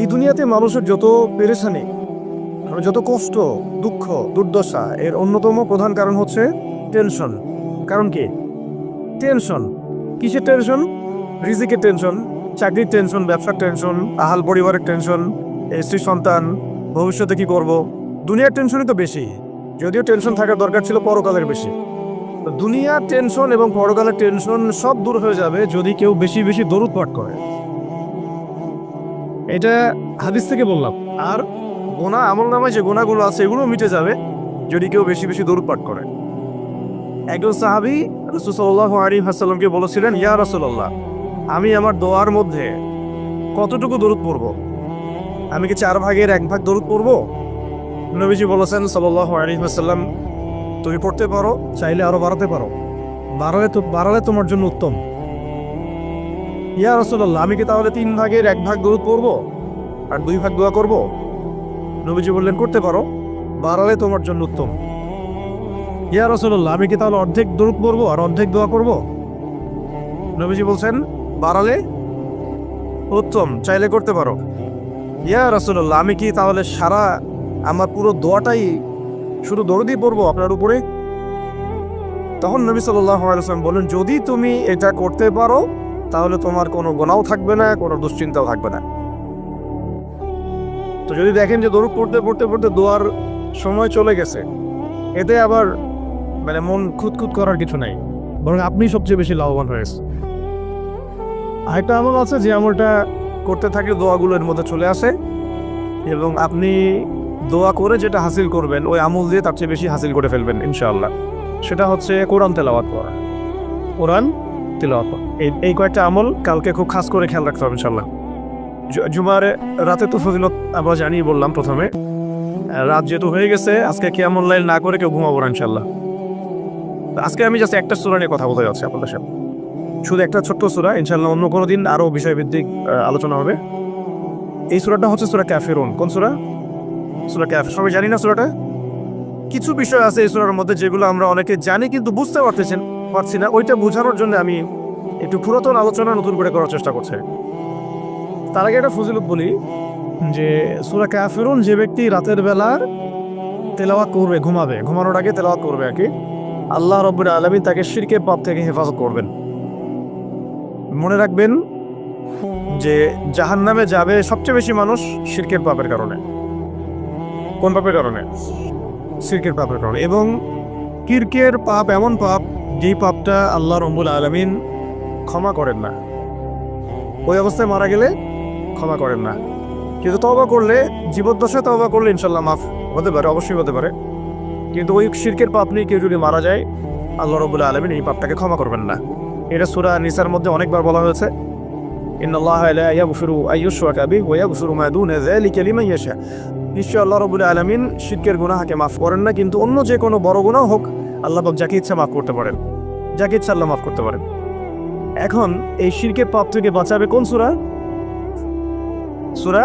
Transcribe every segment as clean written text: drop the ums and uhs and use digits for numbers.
এই দুনিয়াতে মানুষের যত পেরেশানি, যত কষ্ট, দুঃখ, দুর্দশা, এর অন্যতম প্রধান কারণ হচ্ছে টেনশন। কারণ কি? টেনশন। কিসের টেনশন? রিজিকের টেনশন, চাকরির টেনশন, ব্যবসার টেনশন, আহাল পরিবারের টেনশন, স্ত্রী সন্তান, ভবিষ্যতে কি করব। দুনিয়ার টেনশনই তো বেশি, যদিও টেনশন থাকার দরকার ছিল পরকালের বেশি। তো দুনিয়ার টেনশন এবং পরকালের টেনশন সব দূর হয়ে যাবে যদি কেউ বেশি বেশি দরুদ পাঠ করে। এটা হাদিস থেকে বললাম। আর গোনা, আমল নামায় যে গোনাগুলো আছে এগুলো মিটে যাবে যদি কেউ বেশি বেশি দরুদ পাঠ করে। একজন সাহাবী রাসূল সাল্লাল্লাহু আলাইহি ওয়াসাল্লামকে বলেছিলেন, ইয়া রাসূলুল্লাহ, আমি আমার দোয়ার মধ্যে কতটুকু দরুদ পড়ব? আমি কি 4/1 দরুদ পড়ব? নবীজি বলেছেন সাল্লাল্লাহু আলাইহি ওয়াসাল্লাম, তুমি পড়তে পারো, চাইলে আরো বাড়াতে পারো, বাড়ালে তোমার জন্য উত্তম। ইয়া রাসূলুল্লাহ, আমি কি তাহলে 3/1 দরুদ পড়ব আর 2 দোয়া করব? নবীজি বললেন, করতে পারো, বাড়ালে তোমার জন্য উত্তম। ইয়া রাসূলুল্লাহ, আমি কি তাহলে অর্ধেক দরুদ পড়ব আর অর্ধেক দোয়া করব? নবীজি বলছেন, বাড়ালে উত্তম, চাইলে করতে পারো। ইয়া রাসূলুল্লাহ, আমি কি তাহলে আমার পুরো দোয়াটাই শুধু দরুদই পড়বো আপনার উপরে? তখন নবী সাল্লাল্লাহু আলাইহি ওয়াসাল্লাম বলেন, যদি তুমি এটা করতে পারো তাহলে তোমার কোনো গুনাহ থাকবে না, কোনো দুশ্চিন্তাও থাকবে না। তো যদি দেখেন যে দরুদ পড়তে পড়তে পড়তে দোয়ার সময় চলে গেছে, এতে আবার মন খুঁতখুত করার কিছু নাই, বরং আপনি সবচেয়ে বেশি লাভবান হয়েছে। আরেকটা আমল আছে যে আমলটা করতে থাকলে দোয়াগুলোর মধ্যে চলে আসে এবং আপনি দোয়া করে যেটা হাসিল করবেন ওই আমল দিয়ে তার চেয়ে বেশি হাসিল করে ফেলবেন ইনশাআল্লাহ। সেটা হচ্ছে কোরআন তেলাওয়াত করা। কোরআন তেলাওয়াত এই কয়েকটা আমল কালকে খুব খাস করে খেয়াল রাখতে হবে ইনশাআল্লাহ। জুমার রাতে তো ফজিলত আমরা জানিয়ে বললাম প্রথমে। রাত যেহেতু হয়ে গেছে, আজকে কিয়ামুল লাইল না করে কেউ ঘুমাবো না ইনশাআল্লাহ। আজকে আমি জাস্ট একটা সূরা নিয়ে কথা বলতে যাচ্ছি আপনাদের সাথে, শুধু একটা ছোট্ট সূরা। ইনশাআল্লাহ অন্য কোনো দিন আরও বিষয়ভিত্তিক আলোচনা হবে। এই সূরাটা হচ্ছে সূরা কাফিরুন। কোন সূরা? সূরা কাফির। সবাই জানি না সূরাটা? কিছু বিষয় আছে এই সূরার মধ্যে যেগুলো আমরা অনেকে জানি কিন্তু বুঝতে পারছি না। ওইটা বোঝানোর জন্য আমি একটু পুরাতন আলোচনা নতুন করে করার চেষ্টা করছি। তার আগে একটা ফজিলত বলি যে সূরা কাফিরুন যে ব্যক্তি রাতের বেলা তেলাওয়াত করবে, ঘুমানোর আগে তেলাওয়াত করবে আর কি, আল্লাহ রাব্বুল আলামিন তাকে শিরকের পাপ থেকে হেফাজত করবেন। মনে রাখবেন যে জাহান্নামে যাবে সবচেয়ে বেশি মানুষ শিরকের পাপের কারণে। কোন পাপের কারণে? শিরকের পাপের কারণে। এবং শিরকের পাপ এমন পাপ যেই পাপটা আল্লাহ রাব্বুল আলামিন ক্ষমা করেন না, ওই অবস্থায় মারা গেলে ক্ষমা করেন না। কিন্তু তওবা করলে, জীবদ্দশায় তওবা করলে ইনশাল্লাহ মাফ হতে পারে, অবশ্যই হতে পারে। কিন্তু ওই শিরকের পাপ নিয়ে কেউ যদি মারা যায়, আল্লাহ রাব্বুল আলামিন এই পাপটাকে ক্ষমা করবেন না। এটা সূরা নিসার মধ্যে অনেকবার বলা হয়েছে, ইন্নাল্লাহা লা ইয়াগফিরু আইয়ুশরাকা বিহি ওয়া ইয়াগফিরু মা দুনা যালিকা লিমান ইয়াশা। নিশ্চয় আল্লাহ রাব্বুল আলামিন শিরকের গুনাহকে মাফ করেন না, কিন্তু অন্য যে কোনো বড় গুনাহ হোক আল্লাহ পাক যাকে ইচ্ছা মাফ করতে পারেন, যাকে ইচ্ছা আল্লাহ মাফ করতে পারেন। এখন এই শিরকের পাপ থেকে বাঁচাবে কোন সূরা? সূরা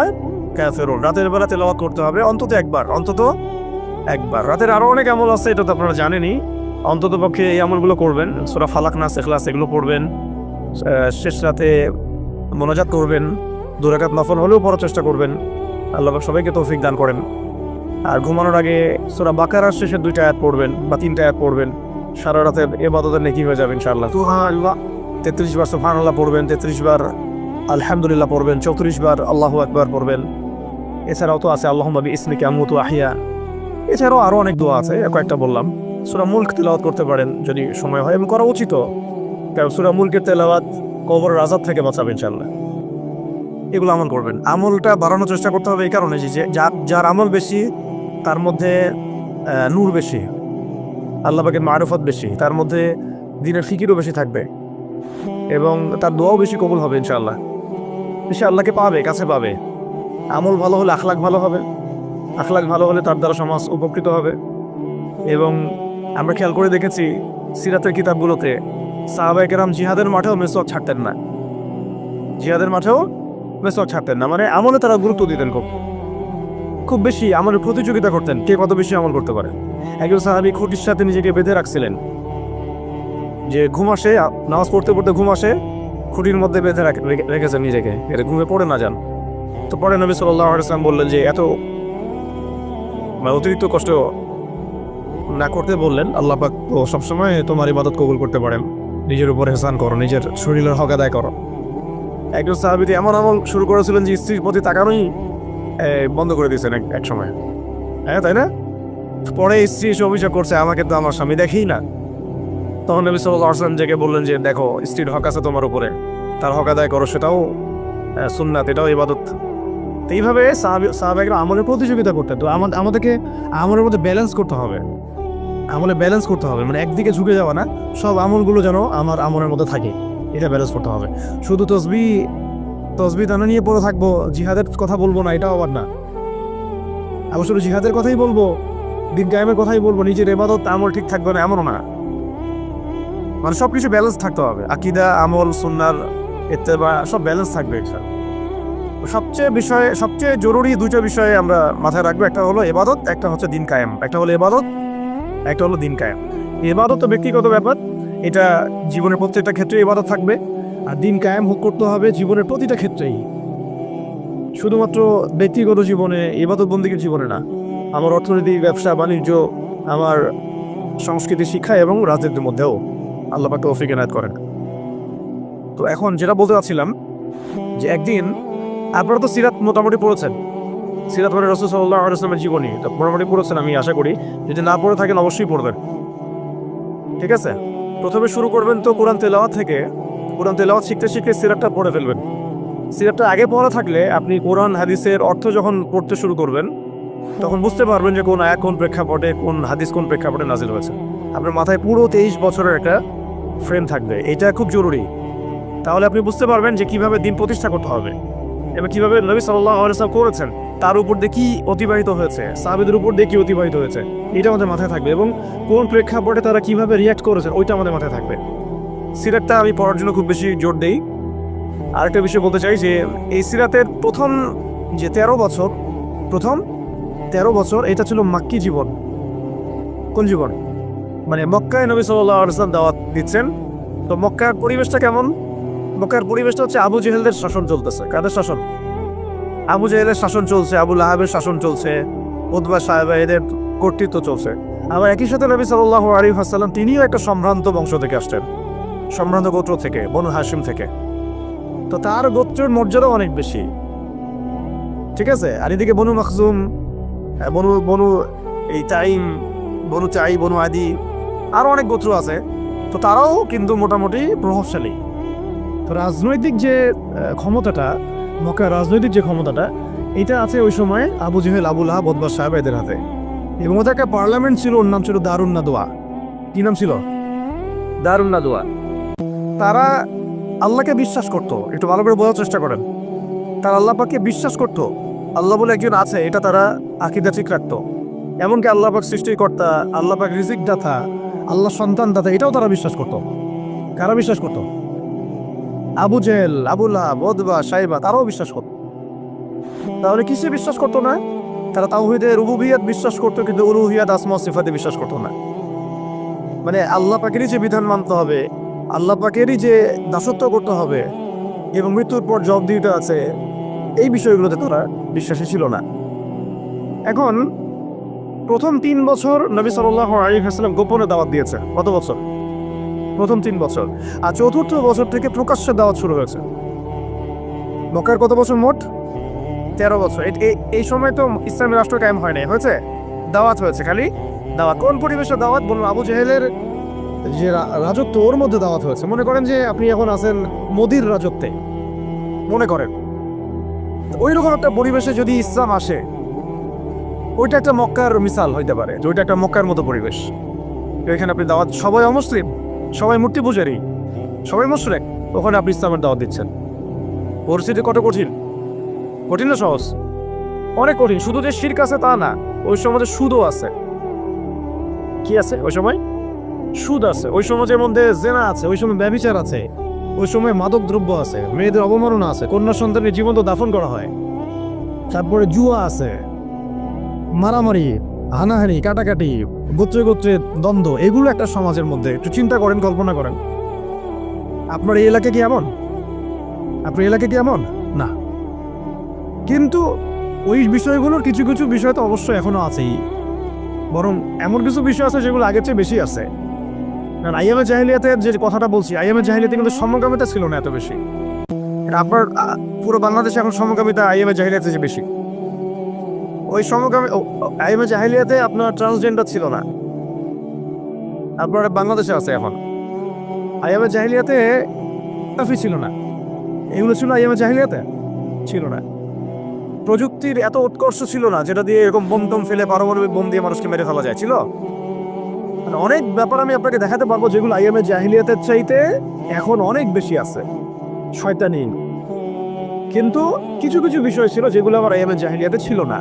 কাফিরুন। রাতের বেলা তেলাওয়াত করতে হবে অন্তত একবার। রাতের আরো অনেক আমল আছে, এটা তো আপনারা জানেনই। অন্তত পক্ষে এই আমলগুলো করবেন। সূরা ফালাক, নাস, ইখলাস এগুলো পড়বেন। শেষ রাতে মোনাজাত করবেন, 2 রাকাত নফল হলেও পড়ার চেষ্টা করবেন। আল্লাহ পাক সবাইকে তৌফিক দান করেন। আর ঘুমানোর আগে সূরা বাকারার শেষের 2টা আয়াত পড়বেন বা 3টা আয়াত পড়বেন। সারা রাতের ইবাদতের নেকি হয়ে যাবে ইনশাআল্লাহ। 33 বার সুবহানাল্লাহ পড়বেন, 33 বার আলহামদুলিল্লাহ পড়বেন, 34 বার আল্লাহু আকবার পড়বেন। এছাড়াও তো আছে আল্লাহুম্মা বিইসমিকা আমুতু আহইয়া। এছাড়াও আরও অনেক দোয়া আছে, কয়েকটা বললাম। সূরা মুলক তেলাওয়াত করতে পারেন যদি সময় হয়, এবং করা উচিত, কারণ সূরা মুলকের তেলাওয়াত কবরের আযাব থেকে বাঁচাবে ইনশাআল্লাহ। এগুলো আমল করবেন। আমলটা বাড়ানোর চেষ্টা করতে হবে এই কারণে যে যার আমল বেশি তার মধ্যে নূর বেশি, আল্লাহ পাকের মারফত বেশি, তার মধ্যে দ্বীনের ফিকিরও বেশি থাকবে এবং তার দোয়াও বেশি কবুল হবে ইনশাআল্লাহ। সে আল্লাহকে পাবে, কাছে পাবে। আমল ভালো হলে আখলাক ভালো হবে, আখলাক ভালো হলে তার দ্বারা সমাজ উপকৃত হবে। এবং আমরা খেয়াল করে দেখেছি সিরাতের কিতাবগুলোতে সাহাবায়ে কেরাম জিহাদের মাঠেও মেসওয়াক ছাড়তেন না, মানে আমলে তারা গুরুত্ব দিতেন, খুব বেশি আমলের প্রতিযোগিতা করতেন, কে কত বেশি আমল করতে পারে। একজন সাহাবী খুঁটির সাথে নিজেকে বেঁধে রাখছিলেন, যে ঘুম আসে, নামাজ পড়তে পড়তে ঘুম আসে, খুঁটির মধ্যে বেঁধে রেখেছেন নিজেকে, এটা ঘুমে পড়ে না যান। তো পরে নবী সাল্লাল্লাহু আলাইহি ওয়াসাল্লাম বললেন যে এত অতিরিক্ত কষ্ট না করতে বললেন। আল্লাহ পাক তো সবসময় তোমার ইবাদত কবুল করতে পারেন, নিজের উপর এহসান করো, নিজের শরীরের হক আদায় করো। একজন সাহাবী এমন আমল শুরু করেছিলেন যে স্ত্রীর প্রতি তাকানোই বন্ধ করে দিয়েছেন এক সময়, হ্যাঁ তাই না? পরে স্ত্রী এসে অভিযোগ করছে আমাকে তো আমার স্বামী দেখেই না। তখন নবী সাল্লাল্লাহু আলাইহি ওয়াসাল্লাম জেগে বললেন যে দেখো, স্ত্রীর হক আছে তোমার উপরে, তার হক আদায় করো, সেটাও সুন্নাত, এটাও ইবাদত। তো এইভাবে সাহাবায়েরা আমলের প্রতিযোগিতা করতেন। তো আমাদেরকে আমলের মধ্যে ব্যালেন্স করতে হবে, আমলে ব্যালেন্স করতে হবে, মানে একদিকে ঝুঁকে যাওয়া না, সব আমলগুলো যেন আমার আমলের মধ্যে থাকে, এটা ব্যালেন্স করতে হবে। শুধু তসবি দানা নিয়ে পড়ে থাকবো, জিহাদের কথা বলবো না, এটাও আবার না। আবার শুধু জিহাদের কথাই বলবো, দিন কায়েমের কথাই বলবো, নিজের ইবাদত আমল ঠিক থাকবে না, এমনও না। মানে সবকিছু ব্যালেন্স থাকতে হবে, আকীদা, আমল, সুন্নাহর ইত্তেবা সব ব্যালেন্স থাকবে। সবচেয়ে জরুরি দুইটা বিষয়ে আমরা মাথায় রাখবো, একটা হলো ইবাদত, একটা হচ্ছে দিন কায়েম। একটা হলো ইবাদত, একটা হলো দিন কায়েম। ইবাদত তো ব্যক্তিগত ব্যাপার, এটা জীবনের প্রত্যেকটা ক্ষেত্রে ইবাদত থাকবে, আর দিন কায়েম করতে হবে জীবনের প্রতিটা ক্ষেত্রেই, শুধুমাত্র ব্যক্তিগত জীবনে, ইবাদত বন্দিগির জীবনে না, আমার অর্থনীতি, ব্যবসা বাণিজ্য, আমার সংস্কৃতি, শিক্ষা এবং রাজনীতির মধ্যেও আল্লাহ পাক তৌফিক এনায়েত করেন। তো এখন যেটা বলতে চাচ্ছিলাম যে একদিন আপনারা তো সিরাত মোটামুটি পড়েছেন, সিরাত মানে রাসূল সাল্লাল্লাহু আলাইহি ওয়াসাল্লামের জীবনী তো মোটামুটি পড়েছেন, আমি আশা করি। যদি না পড়ে থাকেন অবশ্যই পড়বেন, ঠিক আছে? প্রথমে শুরু করবেন তো কোরআন তেলাওয়াত থেকে। কোরআন তেলাওয়াত শিখতে শিখতে সিরাতটা পড়ে ফেলবেন। সিরাতটা আগে পড়া থাকলে আপনি কোরআন হাদিসের অর্থ যখন পড়তে শুরু করবেন তখন বুঝতে পারবেন যে কোন আয়াত কোন প্রেক্ষাপটে, কোন হাদিস কোন প্রেক্ষাপটে নাজিল হয়েছে। আপনার মাথায় পুরো 23 বছরের একটা ফ্রেম থাকবে, এটা খুব জরুরি। তাহলে আপনি বুঝতে পারবেন যে কিভাবে দিন প্রতিষ্ঠা করতে হবে এবং কিভাবে নবী সাল্লাল্লাহু আলাইহি ওয়াসাল্লাম করেছেন, তার উপর দিয়ে কি অতিবাহিত হয়েছে, সাহাবীদের উপর দিয়ে কি অতিবাহিত হয়েছে, এটা আমাদের মাথায় থাকবে। এবং কোন প্রেক্ষাপটে তারা কিভাবে রিয়াক্ট করেছেন ওইটা আমাদের মাথায় থাকবে। সিরাতটা আমি পড়ার জন্য খুব বেশি জোর দেই। আরেকটা বিষয় বলতে চাই যে এই সিরাতের প্রথম যে 13 বছর এটা ছিল মাক্কি জীবন। কোন জীবন? মানে মক্কায় নবী সাল্লাল্লাহু আলাইহি ওয়াসাল্লাম দাওয়াত দিচ্ছেন। তো মক্কার পরিবেশটা কেমন? মক্কার পরিবেশটা হচ্ছে আবু জেহেলদের শাসন চলতেছে। কাদের শাসন? আবু জেহেলের শাসন চলছে, আবু লাহাবের শাসন চলছে, উতবা সাহেবা এদের কর্তৃত্ব চলছে। আবার একই সাথে নবী সাল্লাল্লাহু আলাইহি ওয়াসাল্লাম তিনিও একটা সম্ভ্রান্ত বংশ থেকে আসছেন, সম্ভ্রান্ত গোত্র থেকে, বনু হাশিম থেকে। তো তার গোত্রের মর্যাদা অনেক বেশি, ঠিক আছে? আর এদিকে বনু মাখজুম, বনু এই তাইম, বনু আদি, আরও অনেক গোত্র আছে। তো তারাও কিন্তু মোটামুটি প্রভাবশালী। তো রাজনৈতিক যে ক্ষমতাটা, মক্কার রাজনৈতিক যে ক্ষমতাটা, এটা আছে ওই সময় Abu Jahl, Abu Lahab, Utba সাহেব এদের হাতে। এবং ওদের একটা পার্লামেন্ট ছিল, ওর নাম ছিল দারুন নাদওয়া। কি নাম ছিল? দারুন নাদওয়া। তারা আল্লাহকে বিশ্বাস করত, একটু ভালো করে বোঝার চেষ্টা করেন। তারা আল্লাহ পাককে বিশ্বাস করত, আল্লাহ বলে একজন আছে, এটা তারা আকীদা ঠিক রাখত। এমনকি আল্লাহ পাক সৃষ্টিকর্তা, আল্লাহ পাক রিজিক দাতা, আল্লাহ সন্তান দাতা, এটাও তারা বিশ্বাস করত। কারা বিশ্বাস করত? Abu Jahl, Abu Lahab, Utba সাহেবা, তারাও বিশ্বাস করত। তাহলে কিসে বিশ্বাস করতো না? তারা তাওহীদে রুবুবিয়্যাত বিশ্বাস করতো, কিন্তু উলুহিয়াত, আসমা ও সিফাতে বিশ্বাস করতো না। মানে আল্লাহ পাকেরই যে বিধান মানতে হবে, আল্লাহ পাকেরই যে দাসত্ব করতে হবে এবং মৃত্যুর পর জবাবদিহিতা আছে, এই বিষয়গুলোতে তারা বিশ্বাসী ছিল না। এখন প্রথম 3 বছর নবী সাল্লাল্লাহু আলাইহি ওয়াসাল্লাম গোপনে দাওয়াত দিয়েছে। কত বছর? প্রথম 3 বছর। আর চতুর্থ বছর থেকে প্রকাশ্যে দাওয়াত শুরু হয়েছে। মক্কার কত বছর মোট? 13 বছর। এই সময় তো ইসলামী রাষ্ট্র কায়েম হয় নাই, হয়েছে দাওয়াত হয়েছে, খালি দাওয়াত। কোন পরিবেশে দাওয়াত? বলুন, আবু জেহেলের যে রাজত্ব, ওর মধ্যে দাওয়াত হয়েছে। মনে করেন যে আপনি এখন আছেন মোদির রাজত্বে, মনে করেন ওই রকম একটা পরিবেশে যদি ইসলাম আসে, ওইটা একটা মক্কার মিসাল হইতে পারে, যে ওইটা একটা মক্কার মতো পরিবেশ। এখানে আপনি দাওয়াত, সবাই অমুসলিম, সবাই মূর্তি পূজারী, সবাই মুশরিক, ওখানে আপনি ইসলামের দাওয়াত দিচ্ছেন। পরিস্থিতি কত কঠিন! কঠিন না সহজ? অনেক কঠিন। শুধু যে শিরক আছে তা না, ওই সমাজে সুদও আছে। কি আছে ওই সময়? সুদ আছে। ওই সমাজের মধ্যে জেনা আছে, ওই সময় ব্যভিচার আছে, ওই সময় মাদক দ্রব্য আছে, মেয়েদের অবমাননা আছে, কন্যা সন্তানের জীবন্ত দাফন করা হয়, তারপরে জুয়া আছে, মারামারি, হানাহানি, কাটাকাটি, গোত্রে গোত্রে দ্বন্দ্ব, এগুলো একটা সমাজের মধ্যে। একটু চিন্তা করেন, কল্পনা করেন। আপনার এই এলাকা কি এমন? আপনার এলাকা কি এমন? না। কিন্তু ওই বিষয়গুলোর কিছু কিছু বিষয় তো অবশ্যই এখনো আছেই, বরং এমন কিছু বিষয় আছে যেগুলো আগের চেয়ে বেশি আছে। কারণ আইএমএ জাহিলিয়াতের যে কথাটা বলছি, আইএমএ জাহিলিয়াতে কিন্তু সমকামিতা ছিল না এত বেশি। আপনার পুরো বাংলাদেশে এখন সমকামিতা আইএমএ জাহিলিয়াতে যে বেশি। ওই সমকামী আইএমএ জাহিলিয়াতে আপনার ট্রান্সজেন্ডার ছিল না, আপনার বাংলাদেশে আছে এখন। আইএমএ জাহিলিয়াতে কাফি ছিল না, এগুলো ছিল আইএমএ জাহিলিয়াতে ছিল না। প্রযুক্তির এত উৎকর্ষ ছিল না যেটা দিয়ে এরকম বোম টোম ফেলে পারমাণবিক বোম দিয়ে মানুষকে মেরে ফেলা যায়, ছিল। মানে অনেক ব্যাপার আমি আপনাকে দেখাতে পারবো যেগুলো আইএমএ জাহিলিয়াতের চাইতে এখন অনেক বেশি আছে, শয়তানি। কিন্তু কিছু কিছু বিষয় ছিল যেগুলো আমার আইএমএ জাহিলিয়াতে ছিল না।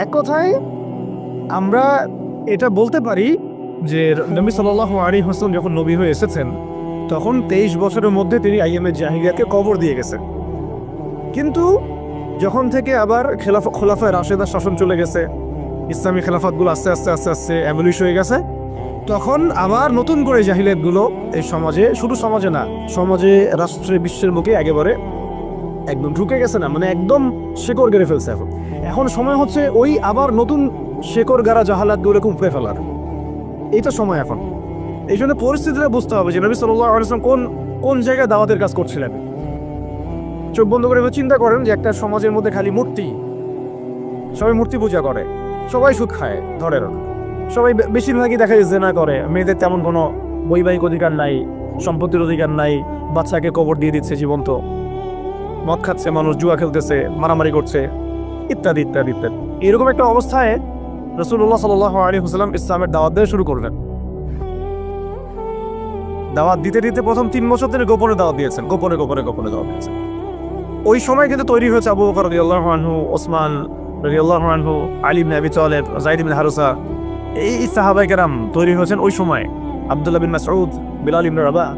এক কথায় আমরা এটা বলতে পারি যে নবী সাল্লাল্লাহু আলাইহি ওয়াসাল্লাম যখন নবী হয়ে এসেছেন তখন 23 বছরের মধ্যে তিনি আইএমএ জাহিলিয়াতকে কবর দিয়ে গেছেন। কিন্তু যখন থেকে আবার খোলাফায়ে রাশেদার শাসন চলে গেছে, ইসলামী খেলাফতগুলো আস্তে আস্তে আস্তে আস্তে অ্যাবলিশ হয়ে গেছে, তখন আবার নতুন করে জাহিলিয়াতগুলো এই সমাজে, শুধু সমাজে না, সমাজে, রাষ্ট্রে, বিশ্বের মুখে একেবারে একদম ঢুকে গেছে, না মানে একদম শেকড় গেড়ে ফেলছে। এখন এখন সময় হচ্ছে ওই আবার নতুন শেকড় গাড়া জাহালাতগুলো উপড়ে ফেলার, এইটা সময় এখন। এই জন্য পরিস্থিতিটা বুঝতে হবে যে নবী সাল্লাল্লাহু আলাইহি ওয়াসাল্লাম কোন কোন জায়গায় দাওয়াতের কাজ করছিলেন। চোখ বন্ধ করে চিন্তা করেন যে একটা সমাজের মধ্যে খালি মূর্তি, সবাই মূর্তি পূজা করে, সবাই সুদ খায়, ধরেন সবাই বেশিরভাগই দেখা যায় জেনা করে, মেয়েদের তেমন কোনো বৈবাহিক অধিকার নাই, সম্পত্তির অধিকার নাই, বাচ্চাকে কবর দিয়ে দিচ্ছে জীবন্ত, মদ খাচ্ছে মানুষ, জুয়া খেলতেছে, মারামারি করছে, ইত্যাদি ইত্যাদি ইত্যাদি। এরকম একটা অবস্থায় রাসূলুল্লাহ সাল্লাল্লাহু আলাইহি ওয়াসাল্লাম ইসলামের দাওয়াত দেওয়া শুরু করলেন। দাওয়াত দিতে দিতে প্রথম 3 বছর তিনি গোপনে দাওয়াত দিয়েছেন, গোপনে গোপনে গোপনে দাওয়াত দিয়েছেন। ওই সময় কিন্তু তৈরি হয়েছে আবু বকর রাদিয়াল্লাহু আনহু, ওসমান রাদিয়াল্লাহু আনহু, আলী ইবনে আবি তালেব, যায়েদ ইবনে হারুসা, এই সাহাবায়ে কেরাম তৈরি হয়েছেন ওই সময়। আব্দুল্লাহ বিন মাসউদ, বিলাল ইবনে রাবাহ,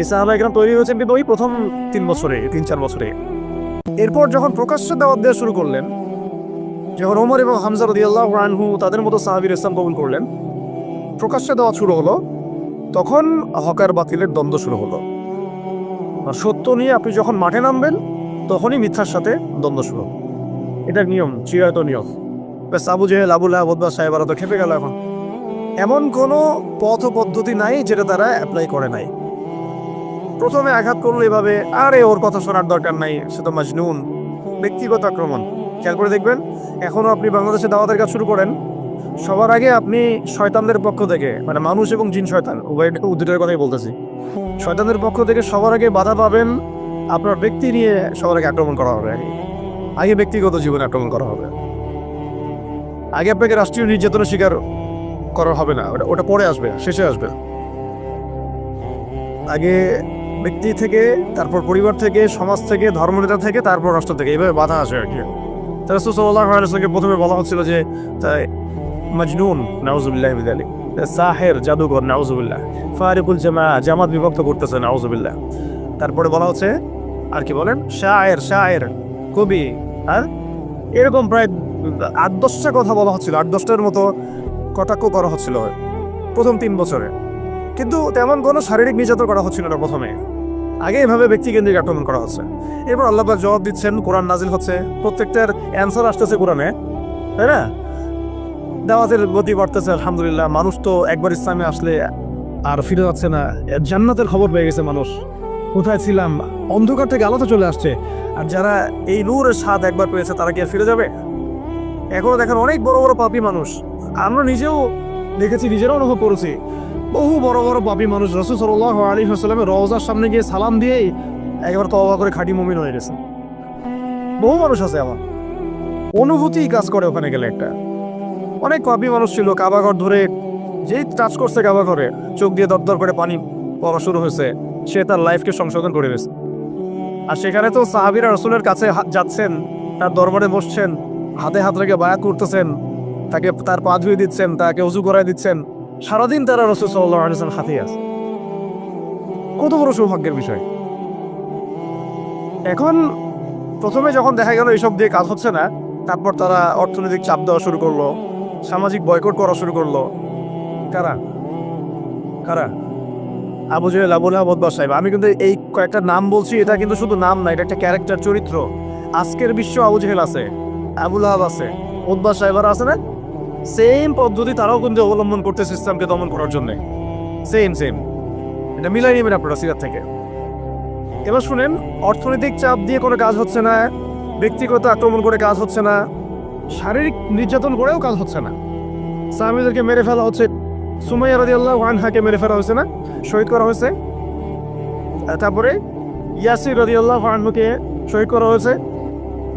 এই সাহাবায়ে কেরাম তৈরি হয়েছেন কিন্তু ওই প্রথম 3 বছরে, 3-4 বছরে। এরপর যখন প্রকাশ্যে দাওয়াত দেওয়া শুরু করলেন, যখন ওমর এবং হামজা রাদিয়াল্লাহু আনহু তাদের মতো সাহাবীর ইসলাম কবুল করলেন, প্রকাশ্যে দাওয়াত শুরু হলো, তখন হকার বাতিলের দ্বন্দ্ব শুরু হলো। সত্য নিয়ে আপনি যখন মাঠে নামবেন তখনই মিথ্যার সাথে দ্বন্দ্ব শুরু। এটার নিয়ম, চিরায়ত নিয়ম। ব্যাস Abu Jahl, Abu Lahab, Utba, সাহেবারা তো খেপে গেল। এখন এমন কোনো পথ পদ্ধতি নাই যেটা তারা অ্যাপ্লাই করে নাই। প্রথমে আঘাত করলো এভাবে, আরে ওর কথা শোনার দরকার নাই, সে তো মাজনুন, ব্যক্তিগত আক্রমণ। খেয়াল করে দেখবেন এখনও আপনি বাংলাদেশে দাওয়াতের কাজ শুরু করেন, সবার আগে আপনি শয়তানদের পক্ষ থেকে, মানে মানুষ এবং জিন শয়তান উভয়ের কথাই বলতেছি, শয়তানদের পক্ষ থেকে সবার আগে বাধা পাবেন, আপনার ব্যক্তি নিয়ে সবার আগে আক্রমণ করা হবে। আগে ব্যক্তিগত জীবনে আক্রমণ করা হবে, আগে আপনাকে রাষ্ট্রীয় নির্যাতনের শিকার করা হবে না, ওটা পরে আসবে, শেষে আসবে। আগে ব্যক্তি থেকে, তারপর পরিবার থেকে, সমাজ থেকে, ধর্মনেতা থেকে, তারপর রাষ্ট্র থেকে, এইভাবে বাধা আসে আর কি। রাসূল সাল্লাল্লাহু আলাইহি ওয়াসাল্লামকে প্রথমে বলা হচ্ছিল যে মাজনুন, নাউজুবিল্লাহ মিন যালিক, সাহের, জাদুঘর, নাউজুবিল্লাহ, ফারিকুল জামাত বিভক্ত করতেছে, নাউজুবিল্লাহ। তারপরে বলা হচ্ছে আর কি বলেন, শায়ের, শায়ের, কবি, আর এরকম প্রায় 8-10টা কথা বলা হচ্ছিল, 8-10টার মতো কটাক্ষ করা হচ্ছিল প্রথম 3 বছরে। কিন্তু তেমন কোনো শারীরিক নির্যাতন করা হচ্ছিল না প্রথমে, আগে এভাবে ব্যক্তিকেন্দ্রিক আক্রমণ করা হচ্ছে। এরপর আল্লাহ পাক জবাব দিচ্ছেন, কোরআন নাজিল হচ্ছে, প্রত্যেকটার অ্যান্সার আসতেছে কোরআনে, তাই না? দাওয়াতের গতি বাড়তেছে, আলহামদুলিল্লাহ। মানুষ তো একবার ইসলামে আসলে আর ফিরে যাচ্ছে না, জান্নাতের খবর পেয়ে গেছে মানুষ। কোথায় ছিলাম, অন্ধকার থেকে আলোতে চলে আসছে। আর যারা এই নূরের স্বাদ একবার পেয়েছে তারা কি আর ফিরে যাবে? এখনো দেখেন অনেক বড় বড় পাপী মানুষ, আমরা নিজেও দেখেছি, নিজেরাও অনুভব করেছি, বহু বড় বড় পাপী মানুষ রাসূল সাল্লাল্লাহু আলাইহি ওয়াসাল্লামের রওজার সামনে গিয়ে সালাম দিয়েই একবার তওবা করে খাঁটি মুমিন হয়ে গেছে। বহু মানুষ আছে, আমার অনুভূতি কাজ করে ওখানে গেলে। একটা অনেক পাপী মানুষ ছিল, কাবাঘর ধরে যেই টাচ করছে কাবাঘরে, চোখ দিয়ে দরদর করে পানি পড়া শুরু হয়েছে, সে তার লাইফকে সংশোধন করে গেছে। আর সেখানে তো সাহাবীরা রাসূলের কাছে যাচ্ছেন, তার দরবারে বসছেন, হাতে হাত রেখে বায়াত করতেছেন, তাকে তার পা ধুয়ে দিচ্ছেন, তাকে ওযু করায় দিচ্ছেন, সারাদিন তারা রাসূল সাল্লাল্লাহু আলাইহি ওয়াসাল্লাম হাতে আছে। কত বড় সৌভাগ্যের বিষয়। এখন প্রথমে যখন দেখা গেল এইসব দিয়ে কাজ হচ্ছে না, তারপর তারা অর্থনৈতিক চাপ দেওয়া শুরু করলো, সামাজিক বয়কট করা শুরু করলো। কারা কারা? Abu Jahl, Abu Lahab, Utba, সাহেব। আমি কিন্তু এই কয়েকটা নাম বলছি, এটা কিন্তু শুধু নাম না, এটা একটা ক্যারেক্টার, চরিত্র। আজকের বিশ্ব আবু জেহেল আছে, আবু লাহাব আছে, উতবা সাহেবারা আছে না, সেম পদ্ধতি তারাও কিন্তু অবলম্বন করতেছে ইসলামকে দমন করার জন্য। সেম এটা মিলাই নেবেন আপনারা সিরাত থেকে। এবার শুনেন, অর্থনৈতিক চাপ দিয়ে কোনো কাজ হচ্ছে না, ব্যক্তিগত আক্রমণ করে কাজ হচ্ছে না, শারীরিক নির্যাতন করেও কাজ হচ্ছে না। সাহাবীদেরকে মেরে ফেলা হচ্ছে, সুমাইয়া রাদিয়াল্লাহু আনহাকে মেরে ফেলা হয়েছে না, শহীদ করা হয়েছে। তারপরে ইয়াসির রাদিয়াল্লাহু আনহুকে শহীদ করা হয়েছে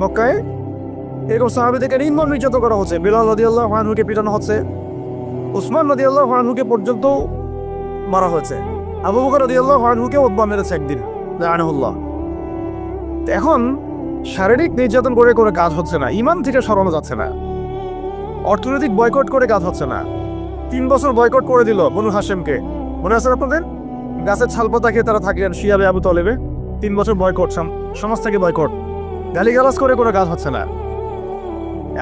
মক্কায়। এরকম সাহাবীদেরকে নির্মম নির্যাতন করা হচ্ছে, বিলাল রাদিয়াল্লাহু আনহুকে পিটানো হচ্ছে, উসমান রাদিয়াল্লাহু আনহুকে পর্যন্ত মারা হয়েছে, আবু বকর রাদিয়াল্লাহু আনহুকে উতবা মেরেছে একদিন লাআনাহুল্লাহ। এখন শারীরিক নির্যাতন করে করে কাজ হচ্ছে না, ইমান থেকে সরানো যাচ্ছে না, অর্থনৈতিক বয়কট করে কাজ হচ্ছে না। 3 বছর বয়কট করে দিল বনু হাশেমকে, মনে আছে আপনাদের? গাছের ছালপাতা খেয়ে তারা থাকলেন শিয়াবে আবু তলেবে। 3 বছর বয়কট, সমাজ থেকে বয়কট, গালিগালাজ করে কোনো কাজ হচ্ছে না।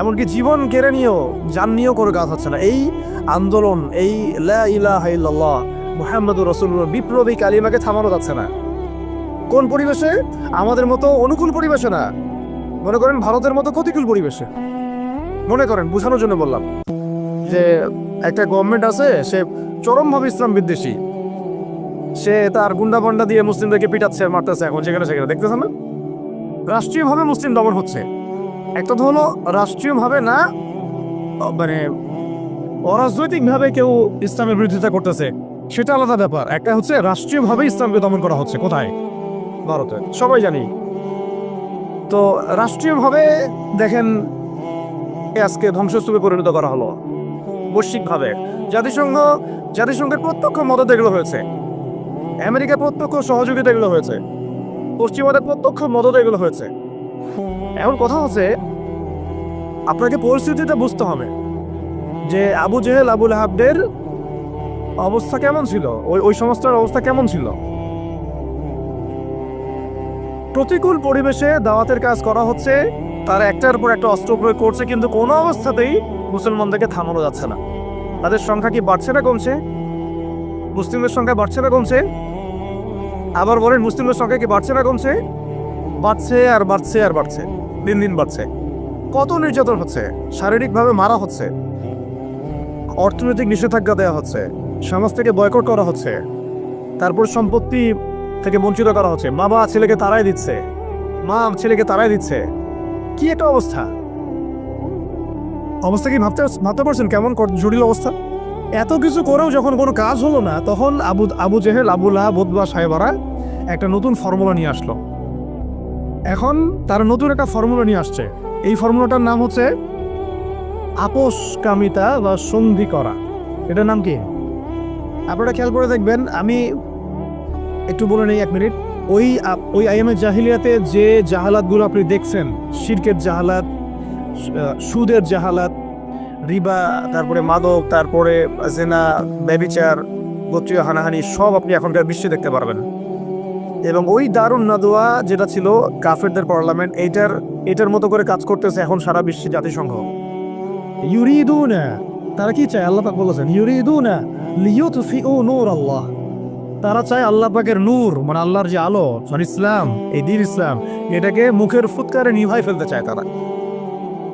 এমনকি জীবন কেড়ে নিয়েও, জান নিয়েও কোনো কাজ হচ্ছে না। এই আন্দোলন, এই লা ইলাহা ইল্লাল্লাহ মুহাম্মাদুর রাসূলুল্লাহ বিপ্লবী কালিমাকে থামানো যাচ্ছে না। কোন পরিবেশে? আমাদের মতো অনুকূল পরিবেশে না, মনে করেন ভারতের মতো প্রতিকূল পরিবেশে। মনে করেন, বোঝানোর জন্য বললাম যে একটা গভর্নমেন্ট আছে, সে চরমভাবে ইসলাম বিদ্বেষী, সে তার গুন্ডা পান্ডা দিয়ে মুসলিমদেরকে পিটাচ্ছে, মারতেছে, এখন যেখানে সেখানে দেখতেছে না। রাষ্ট্রীয়ভাবে মুসলিম দমন হচ্ছে। একটা তো হলো রাষ্ট্রীয়ভাবে না, মানে অরাজনৈতিকভাবে কেউ ইসলামের বিরোধিতা করতেছে, সেটা আলাদা ব্যাপার। একটা হচ্ছে রাষ্ট্রীয়ভাবে ইসলামকে দমন করা হচ্ছে। কোথায়? ভারতে, সবাই জানি। তো রাষ্ট্রীয়ভাবে দেখেন আজকে ধ্বংসস্তূপে পরিণত করা হলো বৈশ্বিকভাবে। জাতিসংঘের প্রত্যক্ষ মদত এগুলো হয়েছে, আমেরিকার প্রত্যক্ষ সহযোগিতা এগুলো হয়েছে, পশ্চিমাদের প্রত্যক্ষ মদত এগুলো হয়েছে। এখন কথা হচ্ছে, আপনাকে পরিস্থিতিটা বুঝতে হবে যে আবু জেহেল আবু লাহাবদের অবস্থা কেমন ছিল, ওই সমস্যার অবস্থা কেমন ছিল। প্রতিকূল পরিবেশে দাওয়াতের কাজ করা হচ্ছে, তারা একটার পর একটা অস্ত্র প্রয়োগ করছে, কিন্তু কোনো অবস্থাতেই মুসলমানদেরকে থামানো যাচ্ছে না। তাদের সংখ্যা কি বাড়ছে না কমছে? মুসলিমদের সংখ্যা বাড়ছে না কমছে? আবার বলেন, মুসলিমদের সংখ্যা কি বাড়ছে না কমছে? বাড়ছে আর বাড়ছে আর বাড়ছে, দিন দিন বাড়ছে। কত নির্যাতন হচ্ছে, শারীরিকভাবে মারা হচ্ছে, অর্থনৈতিক নিষেধাজ্ঞা দেওয়া হচ্ছে, সমাজ থেকে বয়কট করা হচ্ছে, তারপর সম্পত্তি থেকে বঞ্চিত করা হচ্ছে, বাবা ছেলেকে তাড়াই দিচ্ছে, মা ছেলেকে তাড়াই দিচ্ছে। কি একটা অবস্থা! অবস্থা কি ভাবতে পারছেন কেমন জটিল অবস্থা? এত কিছু করেও যখন কোনো কাজ হলো না, তখন Abu Jahl Abu Lahab Utba সাহেবারা একটা নতুন ফর্মুলা নিয়ে আসলো। এখন তারা নতুন একটা ফর্মুলা নিয়ে আসছে। এই ফর্মুলাটার নাম হচ্ছে আপোষকামিতা বা সন্ধি করা। এটার নাম কি? আপনারা খেয়াল করে দেখবেন, আমি একটু বলে নেই 1 মিনিট। ওই আইএমএ জাহিলিয়াতে যে জাহালাতগুলো আপনি দেখছেন, শিরকের জাহালাত, সুদের জাহালাত, রিবা, তারপরে মাদক, তারপরে জেনা, ব্যভিচার, গোত্রীয় হানাহানি, সব আপনি এখনকার বিশ্বে দেখতে পারবেন। এবং ওই দারুন নাদোয়া যেটা ছিল কাফেরদের পার্লামেন্ট, এটার মতো করে কাজ করতেছে এখন সারা বিশ্বে জাতিসংঘ। ইউরিদুনা, তারা কি চায়? আল্লাহ পাক বলেছেন ইউরিদুনা লিইউতফিউ নূর আল্লাহ। তারা চায় আল্লাহ পাকের নূর, মানে আল্লাহর যে আলো, মানে ইসলাম, এই দ্বীন ইসলাম, এটাকে মুখের ফুৎকারে নিভাই ফেলতে চায় তারা।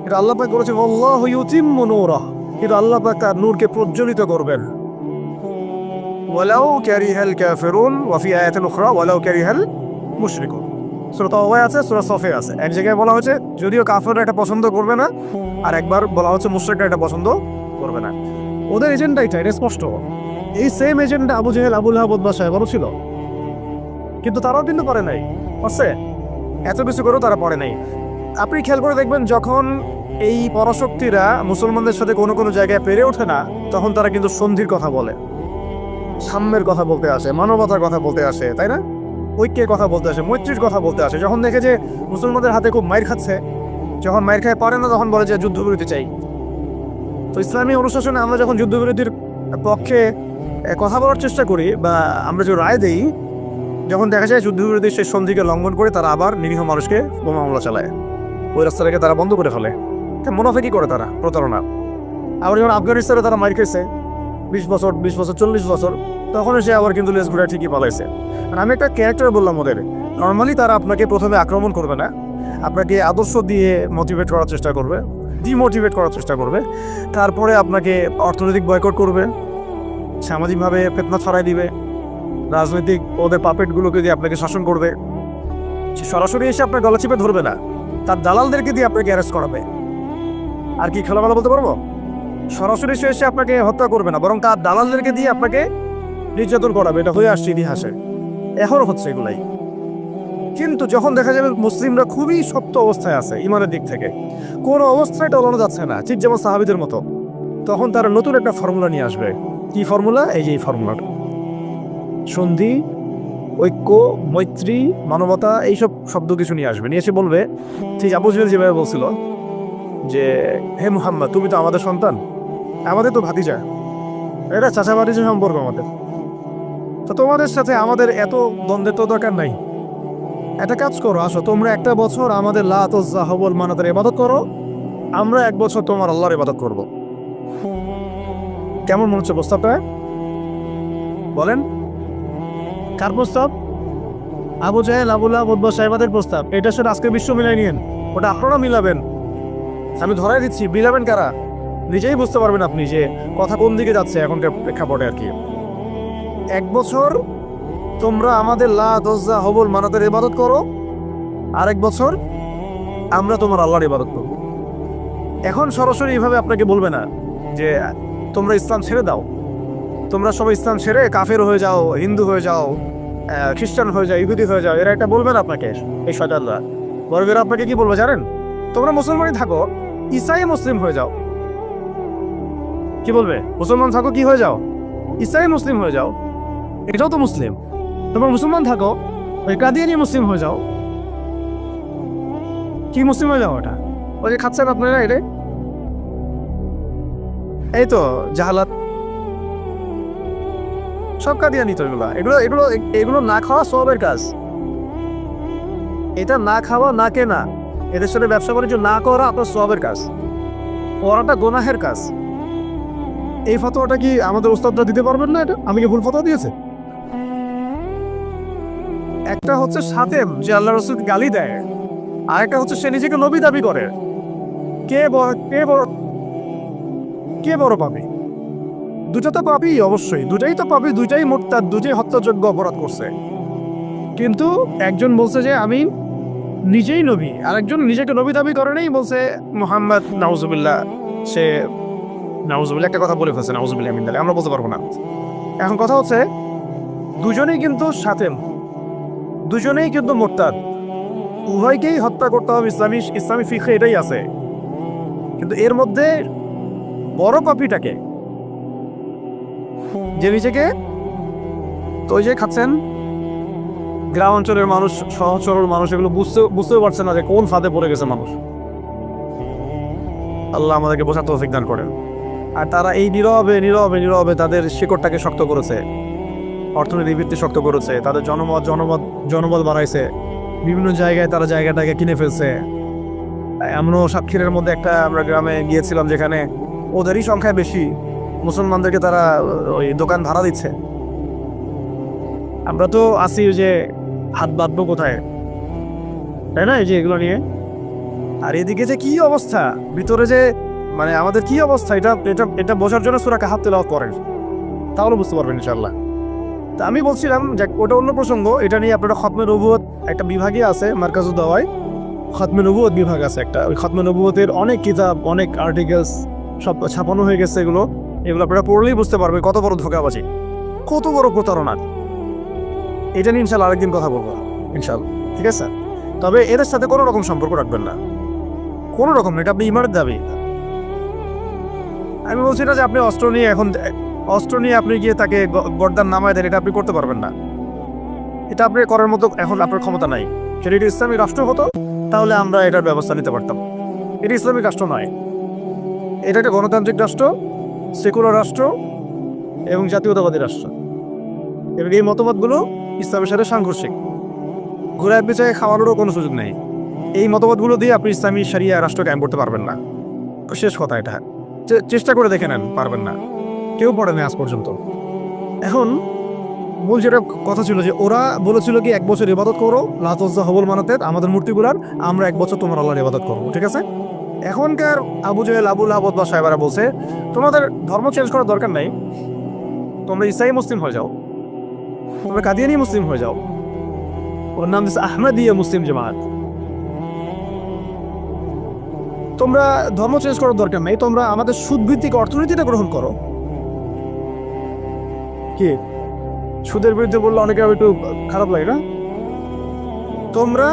এটা আল্লাহ পাক বলেছে আল্লাহু ইউতিম্মু নূরাহ, কিন্তু আল্লাহ পাক তার নূরকে প্রজ্বলিত করবেন। ওয়ালাউ কারিহাল কাফিরুন ওয়া ফি আয়াতিন উখরা ওয়ালাউ কারিহাল মুশরিকুন। সূরা তাওবা আছে, সূরা সফে আছে। এক জায়গায় বলা হয়েছে যদিও কাফিররা এটা পছন্দ করবে না, আর একবার বলা হচ্ছে মুশরিকরা এটা পছন্দ করবে না। ওদের এজেন্ডা এটা স্পষ্ট। এই same agenda Abu Jahl Abu Lahab Utba সাহেবারও ছিল, কিন্তু তারাও কিন্তু পারে নাই। বুঝছে? এত কিছু করেও তারা পারে নাই। আপনি খেয়াল করে দেখবেন, যখন এই পরাশক্তিরা মুসলমানদের সাথে কোনো কোনো জায়গায় পেরে ওঠে না, তখন তারা কিন্তু সন্ধির কথা বলে, সাম্যের কথা বলতে আসে, মানবতার কথা বলতে আসে, তাই না? ঐক্যের কথা বলতে আসে, মৈত্রীর কথা বলতে আসে। যখন দেখে যে মুসলমানদের হাতে খুব মাইর খাচ্ছে, যখন মাইর খায় পারে না, তখন বলে যে যুদ্ধবিরতি চাই। তো ইসলামী অনুশাসনে আমরা যখন যুদ্ধবিরতির পক্ষে কথা বলার চেষ্টা করি বা আমরা যে রায় দেই, যখন দেখা যায় যুদ্ধবিরতির সেই সন্ধিকে লঙ্ঘন করে তারা আবার নিরীহ মানুষকে বোমা হামলা চালায়, ওই রাস্তাটাকে তারা বন্ধ করে ফেলে। মুনাফিকি করে তারা, প্রতারণা। আবার যখন আফগানিস্তানে তারা মাইর খেয়েছে 20 বছর 40 বছর, তখন সে আবার কিন্তু লেস ঘুরে ঠিকই পালাইছে। আর আমি একটা ক্যারেক্টার বললাম ওদের, নর্মালি তারা আপনাকে প্রথমে আক্রমণ করবে না, আপনাকে আদর্শ দিয়ে মোটিভেট করার চেষ্টা করবে, ডিমোটিভেট করার চেষ্টা করবে। তারপরে আপনাকে অর্থনৈতিক বয়কট করবে, সামাজিকভাবে ফিতনা ছড়াই দিবে, রাজনৈতিক ওদের পাপেটগুলোকে দিয়ে আপনাকে শাসন করবে। সে সরাসরি এসে আপনার গলা চিপে ধরবে না, তার দালালদেরকে দিয়ে আপনাকে অ্যারেস্ট করাবে। আর কি খোলামেলা বলতে পারবো? সরাসরি সে এসে আপনাকে হত্যা করবে না, বরং তার দালালদেরকে দিয়ে আপনাকে নির্যাতন করাবে। এটা হয়ে আসছে ইতিহাসে, এখনও হচ্ছে এগুলাই। কিন্তু যখন দেখা যাবে মুসলিমরা খুবই শক্ত অবস্থায় আছে ইমানের দিক থেকে, কোনো অবস্থায় টলানো যাচ্ছে না, ঠিক যেমন সাহাবীদের মতো, তখন তারা নতুন একটা ফর্মুলা নিয়ে আসবে। কি ফর্মুলা? এই যে এই ফর্মুলাটা, সন্ধি, ঐক্য, মৈত্রী, মানবতা, এইসব শব্দ কিছু নিয়ে আসবে। নিয়ে এসে বলবে, ঠিক আবু জেহেল যেভাবে বলছিল যে হে মুহাম্মদ, তুমি তো আমাদের সন্তান, আমাদের তো ভাতিজা, এটা চাচা ভাতিজা সম্পর্ক আমাদের, তো তোমাদের সাথে আমাদের এত দ্বন্দ্বের তো দরকার নাই। একটা কাজ করো, আসো তোমরা একটা বছর আমাদের লাত উজ্জা হবল মানাতের ইবাদত করো, আমরা এক বছর তোমার আল্লাহর ইবাদত করব। কেমন মনে হচ্ছে প্রস্তাবটা? বলেন, কার প্রস্তাব? আবু জাহেল, আবু লাহাব, উতবা সাহেবাদের প্রস্তাব। এটা সাথে আজকে বিশ্ব মিলাই নিয়েন, ওটা আপনারা মিলাবেন। আমি ধরাই দিচ্ছি, মিলাবেন কারা নিজেই বুঝতে পারবেন আপনি যে কথা কোন দিকে যাচ্ছে এখনকার প্রেক্ষাপটে আর কি। এক বছর তোমরা আমাদের লাত উজ্জা হবল মানাতের ইবাদত করো, আরেক বছর আমরা তোমার আল্লাহর ইবাদত করব। এখন সরাসরি এইভাবে আপনাকে বলবে না যে তোমরা ইসলাম ছেড়ে দাও, তোমরা সবাই ইসলাম ছেড়ে কাফের হয়ে যাও, হিন্দু হয়ে যাও, খ্রিস্টান হয়ে যাও, ইহুদি হয়ে যাও। এরা এটা বলবে না আপনাকে, এই শয়তানরা। বরং এরা আপনাকে কি বলবে জানেন? তোমরা মুসলমানই থাকো, ঈসাই মুসলিম হয়ে যাও। কি বলবে? মুসলমান থাকো, কি হয়ে যাও? ঈসাই মুসলিম হয়ে যাও, এটাও তো মুসলিম। তোমরা মুসলমান থাকো, ওই কাদিয়ানি মুসলিম হয়ে যাও। কি মুসলিম হয়ে যাও? ওটা ওই যে খাচ্ছেন আপনারা, এটা এই তো জাহালাত, সব কাদিয়ানি তো এগুলো এগুলো এগুলো এগুলো না খাওয়া সবের কাজ। এটা না খাওয়া, না কেনা, এদের সাথে ব্যবসা বাণিজ্য না করা আপনার সবের কাজ, করাটা গোনাহের কাজ। এই ফতোয়াটা কি আমাদের ওস্তাদরা দিতে পারবেন না? এটা আমি কি ভুল ফতোয়া দিয়েছে? একটা হচ্ছে সাতেম, যে আল্লাহ রাসূলকে গালি দেয়, আর একটা হচ্ছে সে নিজেকে নবী দাবি করে। কে বড় পাপী? দুটা তো পাপী, অবশ্যই দুটাই তো পাপী, দুটাই মুরতাদ, দুটাই হত্যাযোগ্য অপরাধ করছে। কিন্তু একজন বলছে যে আমি নিজেই নবী, আর একজন নিজেকে নবী দাবি করে নেই, বলছে মুহাম্মদ নাউজুবিল্লাহ, সে নাউজুবিল্লাহ একটা কথা বলে ফেলছে, নাউজুবিল্লাহ মিন যালিক, আমরা বলতে পারবো না। এখন কথা হচ্ছে দুজনেই কিন্তু সাতেম, দুজনেই কিন্তু মুরতাদ, উভয়কেই হত্যা করতে হবে। ইসলামী ফিকহে এটাই আছে। কিন্তু এর মধ্যে বড় পাপীটাকে, যে নিজেকে, তো ওই যে খাচ্ছেন গ্রাম অঞ্চলের মানুষ, সহজ সরল মানুষ, এগুলো বুঝতেও পারছে না যে কোন ফাঁদে পড়ে গেছে মানুষ। আল্লাহ আমাদেরকে বোঝার তৌফিক দান করেন। আর তারা এই নীরবে নীরবে নীরবে তাদের শিকড়টাকে শক্ত করেছে, অর্থনীতি ভিত্তি শক্ত করেছে, তাদের জনবল বাড়াইছে, বিভিন্ন জায়গায় তারা জায়গাটাকে কিনে ফেলছে। এমনও সাতক্ষীরের মধ্যে একটা আমরা গ্রামে গিয়েছিলাম যেখানে ওদেরই সংখ্যা বেশি, মুসলমানদেরকে তারা ওই দোকান ভাড়া দিচ্ছে। আমরা তো আসি যে হাত বাঁধবো কোথায়, তাই না? এই যে এগুলো নিয়ে, আর এদিকে যে কি অবস্থা ভিতরে, যে মানে আমাদের কি অবস্থা, এটা এটা এটা বোঝার জন্য সূরা কাহাফ তেলাওয়াত করেন, তাহলে বুঝতে পারবেন ইনশাআল্লাহ। তা আমি বলছিলাম যে ওটা অন্য প্রসঙ্গ, এটা নিয়ে আপনারা খতমে নবুয়ত একটা বিভাগই আছে, মার্কাজুদ দাওয়ায় খতমে নবুয়ত বিভাগ আছে একটা। ওই খতমে নবুয়তের অনেক কিতাব, অনেক আর্টিকেলস সব ছাপানো হয়ে গেছে। এগুলো আপনারা পড়লেই বুঝতে পারবেন কত বড় ধোঁকাবাজি, কত বড় প্রতারণা। এটা নিয়ে ইনশাল্লাহ আরেকদিন কথা বলবো ইনশাল্লাহ, ঠিক আছে? তবে এদের সাথে কোনো রকম সম্পর্ক রাখবেন না, কোনো রকম। এটা আপনি ইমানের দাবি। আমি বলছি না যে আপনি অস্ত্র নিয়ে আপনি গিয়ে তাকে গর্দান নামায় দেন, এটা আপনি করতে পারবেন না। এটা আপনি করার মতো এখন আপনার ক্ষমতা নাই। যদি এটা ইসলামিক রাষ্ট্র হতো তাহলে আমরা এটার ব্যবস্থা নিতে পারতাম। এটা ইসলামিক রাষ্ট্র নয়, এটা একটা গণতান্ত্রিক রাষ্ট্র, সেকুলার রাষ্ট্র এবং জাতীয়তাবাদী রাষ্ট্র। এবং এই মতবাদগুলো ইসলামের সাথে সাংঘর্ষিক, ঘোরায় পেঁচায় খাওয়ানোরও কোনো সুযোগ নেই। এই মতবাদগুলো দিয়ে আপনি ইসলামী শরিয়া রাষ্ট্র কায়েম করতে পারবেন না। শেষ কথা, এটা চেষ্টা করে দেখে নেন, পারবেন না, কেউ পড়ে না আজ পর্যন্ত। এখন মূল যেটা কথা ছিল যে ওরা বলেছিল কি 1 বছর ইবাদত করো লাতুজ্জা হবল মানাতে আমাদের মূর্তিগুলার, আমরা 1 বছর তোমার আল্লাহর ইবাদত করবো, ঠিক আছে? এখনকার আবু জাহেল আবু লাহাব বা সাহেবারা বলছে তোমাদের ধর্ম চেঞ্জ করার দরকার নাই, তোমরা ইসাই মুসলিম হয়ে যাও, তোমরা কাদিয়ানি মুসলিম হয়ে যাও, ওর নাম দিচ্ছে আহমদিয়া মুসলিম জামাত। তোমরা ধর্ম চেঞ্জ করার দরকার নেই, তোমরা আমাদের সুদভিত্তিক অর্থনীতিটা গ্রহণ করো। কি সুদের বিরুদ্ধে বললে অনেকে একটু খারাপ লাগে না? তোমরা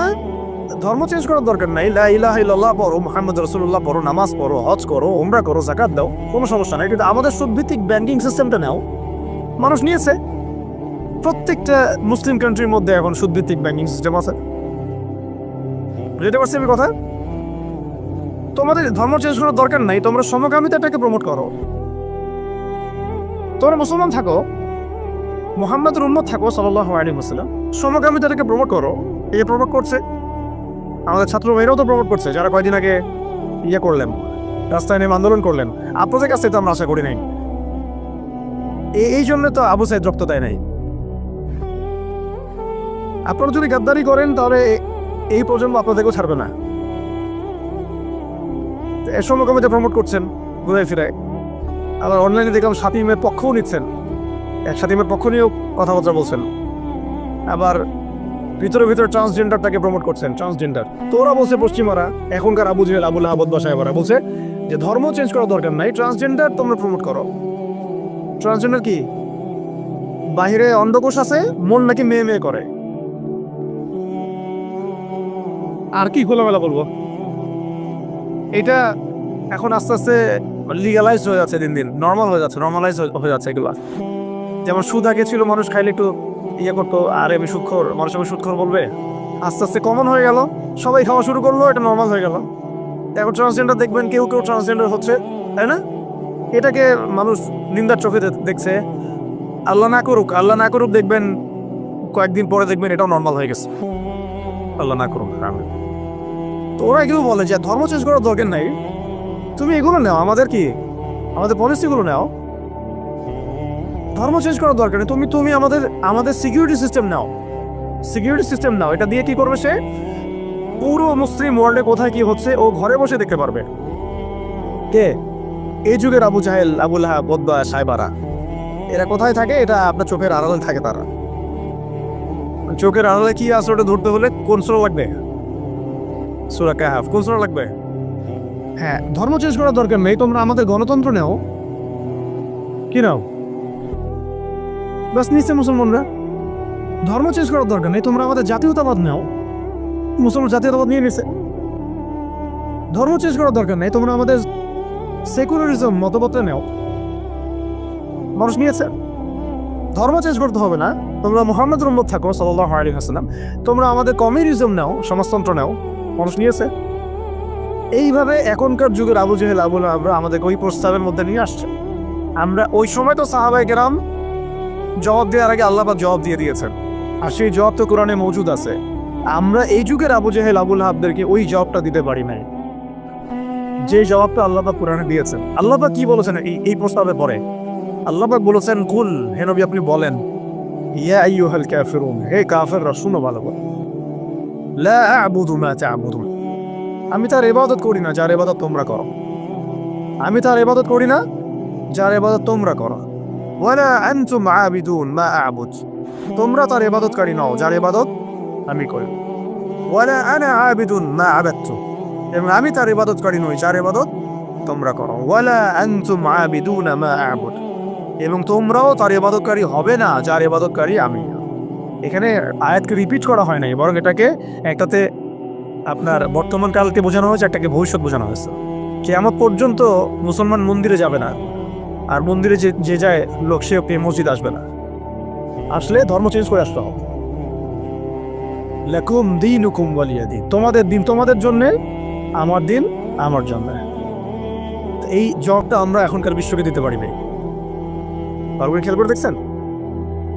ধর্ম চেঞ্জ করার দরকার নাই, লা ইলাহা ইল্লাল্লাহ পড়ো, মুহাম্মদ রাসূলুল্লাহ পড়ো, নামাজ পড়ো, হজ করো, উমরা করো, যাকাত দাও, কোনো সমস্যা নাই, কিন্তু আমাদের সুদভিত্তিক ব্যাংকিং সিস্টেমটা নাও। মানুষ নিয়েছে, প্রত্যেকটা মুসলিম কান্ট্রির মধ্যে এখন সুদভিত্তিক ব্যাংকিং সিস্টেম আছে। বুঝতে পারছি আমি কথা? তোমাদের ধর্ম চেঞ্জ করার দরকার নাই, তোমরা সমকামিতাটাকে প্রমোট করো। তোমরা মুসলমান থাকো, মুহাম্মদের উম্মত থাকো সাল্লাল্লাহু আলাইহি ওয়াসাল্লাম, সমকামিতাটাকে প্রমোট করো। এই প্রমোট করছে আমাদের ছাত্র ভাইরাও তো প্রমোট করছে, যারা কয়দিন আগে করলেন, রাস্তায় নেমে আন্দোলন করলেন। আপনাদের কাছে তো আমরা আশা করি নাই, এই জন্য তো আবু সাইদ রক্ত দেয় নাই। আপনারা যদি গাদ্দারি করেন তাহলে এই প্রজন্ম আপনাদেরকেও ছাড়বে না। সমকামিতা প্রমোট করছেন ঘুরাই ফিরায়, আবার অনলাইনে দেখলাম শাতিমের পক্ষও নিচ্ছেন, শাতিমের পক্ষ নিয়েও কথাবার্তা বলছেন, আবার ভিতরে ট্রান্সজেন্ডারটাকে প্রমোট করছেন, ট্রান্সজেন্ডার। তো ওরা বলছে পশ্চিমারা, এখনকার আবু জাহেল আবু লাহাব বা সাহেবারা বলছে যে ধর্ম চেঞ্জ করার দরকার নাই, ট্রান্সজেন্ডার তোমরা প্রমোট করো। ট্রান্সজেন্ডার কি? বাহিরে অন্ধকোষ আছে, মন নাকি মেয়ে মেয়ে করে। আর কি খোলামেলা বলবো, এটা এখন আস্তে আস্তে লিগালাইজ হয়ে যাচ্ছে, দিন দিন নর্মাল হয়ে যাচ্ছে, নর্মালাইজ হয়ে যাচ্ছে এগুলো। যেমন সুদ আগে ছিল, মানুষ খাইলে একটু করতো, আর আমি সুদখোর, মানুষ আমি সুদখোর বলবে, আস্তে আস্তে কমন হয়ে গেল, সবাই খাওয়া শুরু করলো, এটা নর্মাল হয়ে গেল। এখন ট্রান্সজেন্ডার দেখবেন কেউ ট্রান্সজেন্ডার হচ্ছে, তাই না? এটাকে মানুষ নিন্দার চোখে দেখছে। আল্লাহ না করুক দেখবেন কয়েকদিন পরে দেখবেন এটাও নর্মাল হয়ে গেছে, আল্লাহ না করুক। তো ওরা কেউ বলে যে ধর্ম চেঞ্জ করার দরকার নাই, তুমি এগুলো নাও, আমাদের পলিসিগুলো নাও, ধর্ম চেঞ্জ করার দরকার নেই, তুমি আমাদের সিকিউরিটি সিস্টেম নাও। এটা দিয়ে কি করবে সে? পুরো মুসলিম ওয়ার্ল্ডে কোথায় কি হচ্ছে ও ঘরে বসে দেখতে পারবে। কে? এই যুগের আবু জাহেল আবু লাহাব বা সাহেবারা, এরা কোথায় থাকে? এটা আপনার চোখের আড়ালে থাকে। তারা চোখের আড়ালে কি আছে ওটা ধরতে হলে কোন সূরা লাগবে? সূরা কাহফ। কোন সূরা লাগবে? হ্যাঁ, ধর্ম চেঞ্জ করার দরকার নেই, তোমরা আমাদের গণতন্ত্র নাও। কি নাও? বাস নিচ্ছে মুসলমানরা। ধর্ম চেঞ্জ করার দরকার নেই, তোমরা আমাদের জাতীয়তাবাদ নাও। মুসলমান জাতীয়তাবাদ নিয়ে নিছে। ধর্ম চেঞ্জ করার দরকার নেই, তোমরা আমাদের সেকুলারিজম মতবাদটা নাও। মানুষ নিয়েছে। ধর্ম চেঞ্জ করতে হবে না, তোমরা মুহাম্মদের উম্মত থাকো সাল্লাল্লাহু আলাইহি ওয়াসাল্লাম, তোমরা আমাদের কমিউনিজম নাও, সমাজতন্ত্র নাও। মানুষ নিয়েছে। এইভাবে এখনকার যুগের আবু জাহেল আবু লাহাব আমাদের ওই প্রস্তাবের মধ্যে নিয়ে আসছে। আমরা ওই সময় তো সাহাবায়ে কেরাম জবাব দেওয়ার আগে আল্লাহ পাক জবাব দিয়ে দিয়েছেন, আর সেই জবাব তো কোরআনে মজুদ আছে। আমরা এই যুগের আবু জাহেল আবু লাহাবদেরকে ওই জবাবটা দিতে পারি নাই, যে জবাবটা আল্লাহ পাক কোরআনে দিয়েছেন। আল্লাহ পাক কি বলেছেন এই প্রস্তাবের পরে? আল্লাহ পাক বলেছেন, কুল, হে নবী আপনি বলেন, ইয়া আইয়ুহাল কাফিরুন, হে কাফেররা শুনো ভালো করে, লা আ'বুদু মা তা'বুদুন, আমি তার ইবাদত করি না যার ইবাদত তোমরা করো। আমি তার ইবাদত করি না যার ইবাদত তোমরা করো। ওয়ালা আনতুম আবিদুন মা আ'বুদ, তোমরা তার ইবাদতকারী নও যার ইবাদত আমি করি। ওয়ালা আনা আবিদুন মা আবাদতু, এবং আমি তার ইবাদতকারী নই যার ইবাদত তোমরা করো। ওয়ালা আনতুম আবিদুনা মা আ'বুদ, এবং তোমরাও তার ইবাদতকারী হবে না যার ইবাদতকারী আমি। এখানে আয়াতকে রিপিট করা হয় নাই, বরং এটাকে একটাতে আপনার বর্তমান কালকে বোঝানো হয়েছে, একটাকে ভবিষ্যৎ বোঝানো হয়েছে। কিয়ামত পর্যন্ত মুসলমান মন্দিরে যাবে না, আর মন্দিরে যে যায় লোক সে মসজিদ আসবে না। আসলে ধর্ম চেঞ্জ করে আসতে হবে। লাকুম দীনুকুম ওয়ালিয়া দীন, তোমাদের দিন তোমাদের জন্যে, আমার দিন আমার জন্য। এই জবাবটা আমরা এখনকার বিশ্বকে দিতে পারি না। বারবার খেয়াল করে দেখছেন,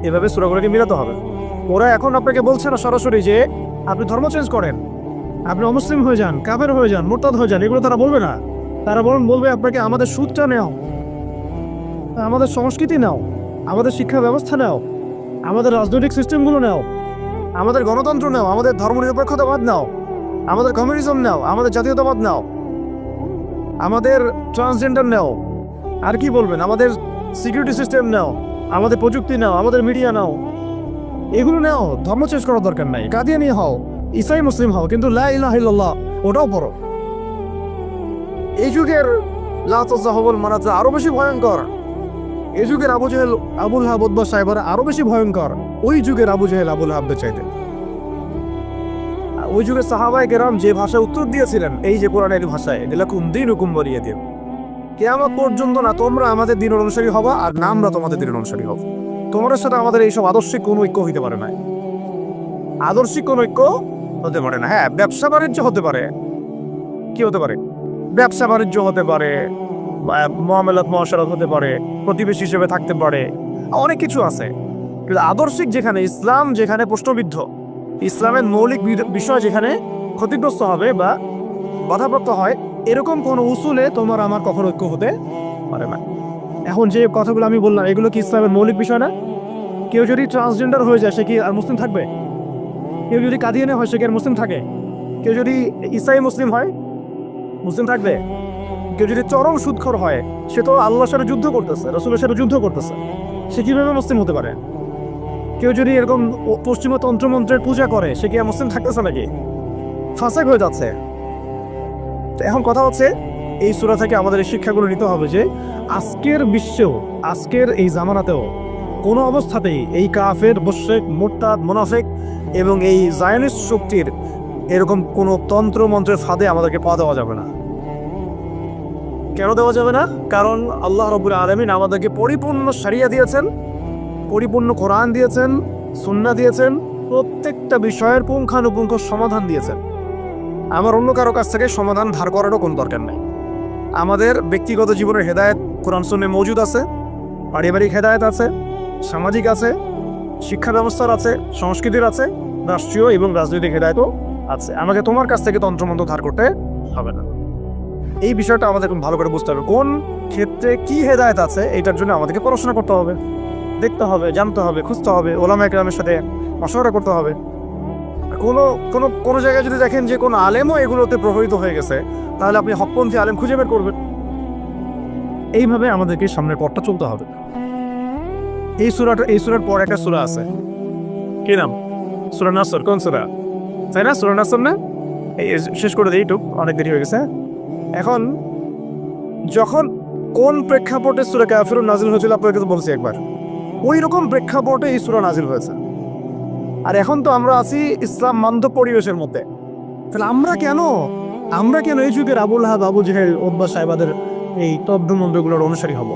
এভাবে সূরাগুলোকে মিলাতে হবে। ওরা এখন আপনাকে বলছে না সরাসরি যে আপনি ধর্ম চেঞ্জ করেন, আপনি অমুসলিম হয়ে যান, কাফের হয়ে যান, মুরতাদ হয়ে যান, এগুলো তারা বলবে না। তারা বলবে আপনাকে আমাদের সুদটা নাও, আমাদের সংস্কৃতি নাও, আমাদের শিক্ষা ব্যবস্থা নাও, আমাদের রাজনৈতিক সিস্টেমগুলো নাও, আমাদের গণতন্ত্র নাও, আমাদের ধর্মনিরপেক্ষতাবাদ নাও, আমাদের কমিউনিজম নাও, আমাদের জাতীয়তাবাদ নাও, আমাদের ট্রান্সজেন্ডার নাও, আর কি বলবেন, আমাদের সিকিউরিটি সিস্টেম নাও, আমাদের প্রযুক্তি নাও, আমাদের মিডিয়া নাও, এগুলো নাও। ধর্ম চেঞ্জ করার দরকার নাই। কাদিয়ানি হও, ইসাই মুসলিম হও, কিন্তু লা ইলাহা ইল্লাল্লাহ ওটাও পড়ো। এই যুগের লা তাযাহবুল মানাজা আরো বেশি ভয়ঙ্কর। এই যুগের আবু জেহেল, আবুল হাব, উতবা সাহেবরা আরো বেশি ভয়ঙ্কর ওই যুগের আবু জেহেল, আবুল হাবদের চাইতে। ওই যুগের সাহাবায়ে কেরাম যে ভাষায় উত্তর দিয়েছিলেন, এই যে কোরআনের ভাষায়, লাকুম দীনুকুম ওয়ালিয়াদিন, কিয়ামত পর্যন্ত না তোমরা আমাদের দ্বীনের অনুসারী হবা, আর না আমরা তোমাদের দ্বীনের অনুসারী হব। তোমাদের সাথে আমাদের এইসব আদর্শিক কোনো ঐক্য হইতে পারে না। আদর্শিক কোনো ঐক্য হতে পারে না। হ্যাঁ, ব্যবসা বাণিজ্য হতে পারে। কি হতে পারে? ব্যবসা বাণিজ্য হতে পারে, মুআমালাত মুআশারাত হতে পারে, প্রতিবেশী হিসেবে থাকতে পারে, অনেক কিছু আছে। কিন্তু আদর্শিক যেখানে, ইসলাম যেখানে প্রশ্নবিদ্ধ, ইসলামের মৌলিক বিষয় যেখানে ক্ষতিগ্রস্ত হবে বা বাধাপ্রাপ্ত হয়, এরকম কোনো উসুলে তোমার আমার কখনো ঐক্য হতে পারে না। এখন যে কথাগুলো আমি বললাম, এগুলো কি ইসলামের মৌলিক বিষয় না? কেউ যদি ট্রান্সজেন্ডার হয়ে যায়, সে কি আর মুসলিম থাকবে? কেউ যদি কাদিয়ানি হয়, সে কি আর মুসলিম থাকে? কেউ যদি ইসাই মুসলিম হয়, মুসলিম থাকবে? কেউ যদি চরম সুদখোর হয়, সে তো আল্লাহর সাথে যুদ্ধ করতেছে, রাসূলের সাথে যুদ্ধ করতেছে, সে কিভাবে মুসলিম হতে পারে? কেউ যদি এরকম পশ্চিমা তন্ত্রমন্ত্রের পূজা করে, সে কি আর মুসলিম থাকতেছে নাকি? ফাসেক হয়ে যাচ্ছে। তো এখন কথা হচ্ছে, এই সূরা থেকে আমাদের এই শিক্ষাগুলো নিতে হবে যে আজকের বিশ্বেও, আজকের এই জামানাতেও কোনো অবস্থাতেই এই কাফের, মুশরিক, মুরতাদ, মুনাফিক এবং এই জায়নিস্ট শক্তির এরকম কোনো তন্ত্র মন্ত্রের ফাঁদে আমাদেরকে পা দেওয়া যাবে না। কেন দেওয়া যাবে না? কারণ আল্লাহ রাব্বুল আলামিন আমাদেরকে পরিপূর্ণ শরিয়া দিয়েছেন, পরিপূর্ণ কোরআন দিয়েছেন, সুন্নাহ দিয়েছেন, প্রত্যেকটা বিষয়ের পুঙ্খানুপুঙ্খ সমাধান দিয়েছেন। আমার অন্য কারো কাছ থেকে সমাধান ধার করারও কোনো দরকার নেই। আমাদের ব্যক্তিগত জীবনের হেদায়েত কোরআন সুন্নাহে মওজুদ আছে, পারিবারিক হেদায়েত আছে, সামাজিক আছে, শিক্ষা ব্যবস্থার আছে, সংস্কৃতির আছে, রাষ্ট্রীয় এবং রাজনৈতিক হেদায়েতও আছে। আমাকে তোমার কাছ থেকে তন্ত্রমন্ত্র ধার করতে হবে না। এই বিষয়টা আমাদের ভালো করে বুঝতে হবে, কোন ক্ষেত্রে কি হেদায়েত আছে, এটার জন্য আমাদেরকে পড়াশোনা করতে হবে, দেখতে হবে, জানতে হবে, খুঁজতে হবে, ওলামা ইকরামের সাথে মশওয়ারা করতে হবে। কোনো কোনো কোনো জায়গায় যদি দেখেন যে কোনো আলেমও এগুলোতে প্রভাবিত হয়ে গেছে, তাহলে আপনি হকপন্থী আলেম খুঁজে বের করবেন। এইভাবে আমাদেরকে সামনের পথটা চলতে হবে। এই সূরার পর একটা সূরা আছে, কি নাম? সূরা নাসর। কোন সূরা? তাই না? সূরা নাসর না? এই শেষ করে দিই, একটু অনেক দেরি হয়ে গেছে। এখন যখন কোন প্রেক্ষাপটে সূরা কাফিরুন নাজিল হয়েছিল আপনাকে তো বলছি একবার, ওই রকম প্রেক্ষাপটে এই সূরা নাজিল হয়েছে। আর এখন তো আমরা আছি ইসলাম বান্ধব পরিবেশের মধ্যে। তাহলে আমরা কেন এই যুগের আবুল হাব, আবু জেহেল, উতবা সাহেবাদের এই তন্ত্রমন্ত্রগুলোর অনুসারী হব,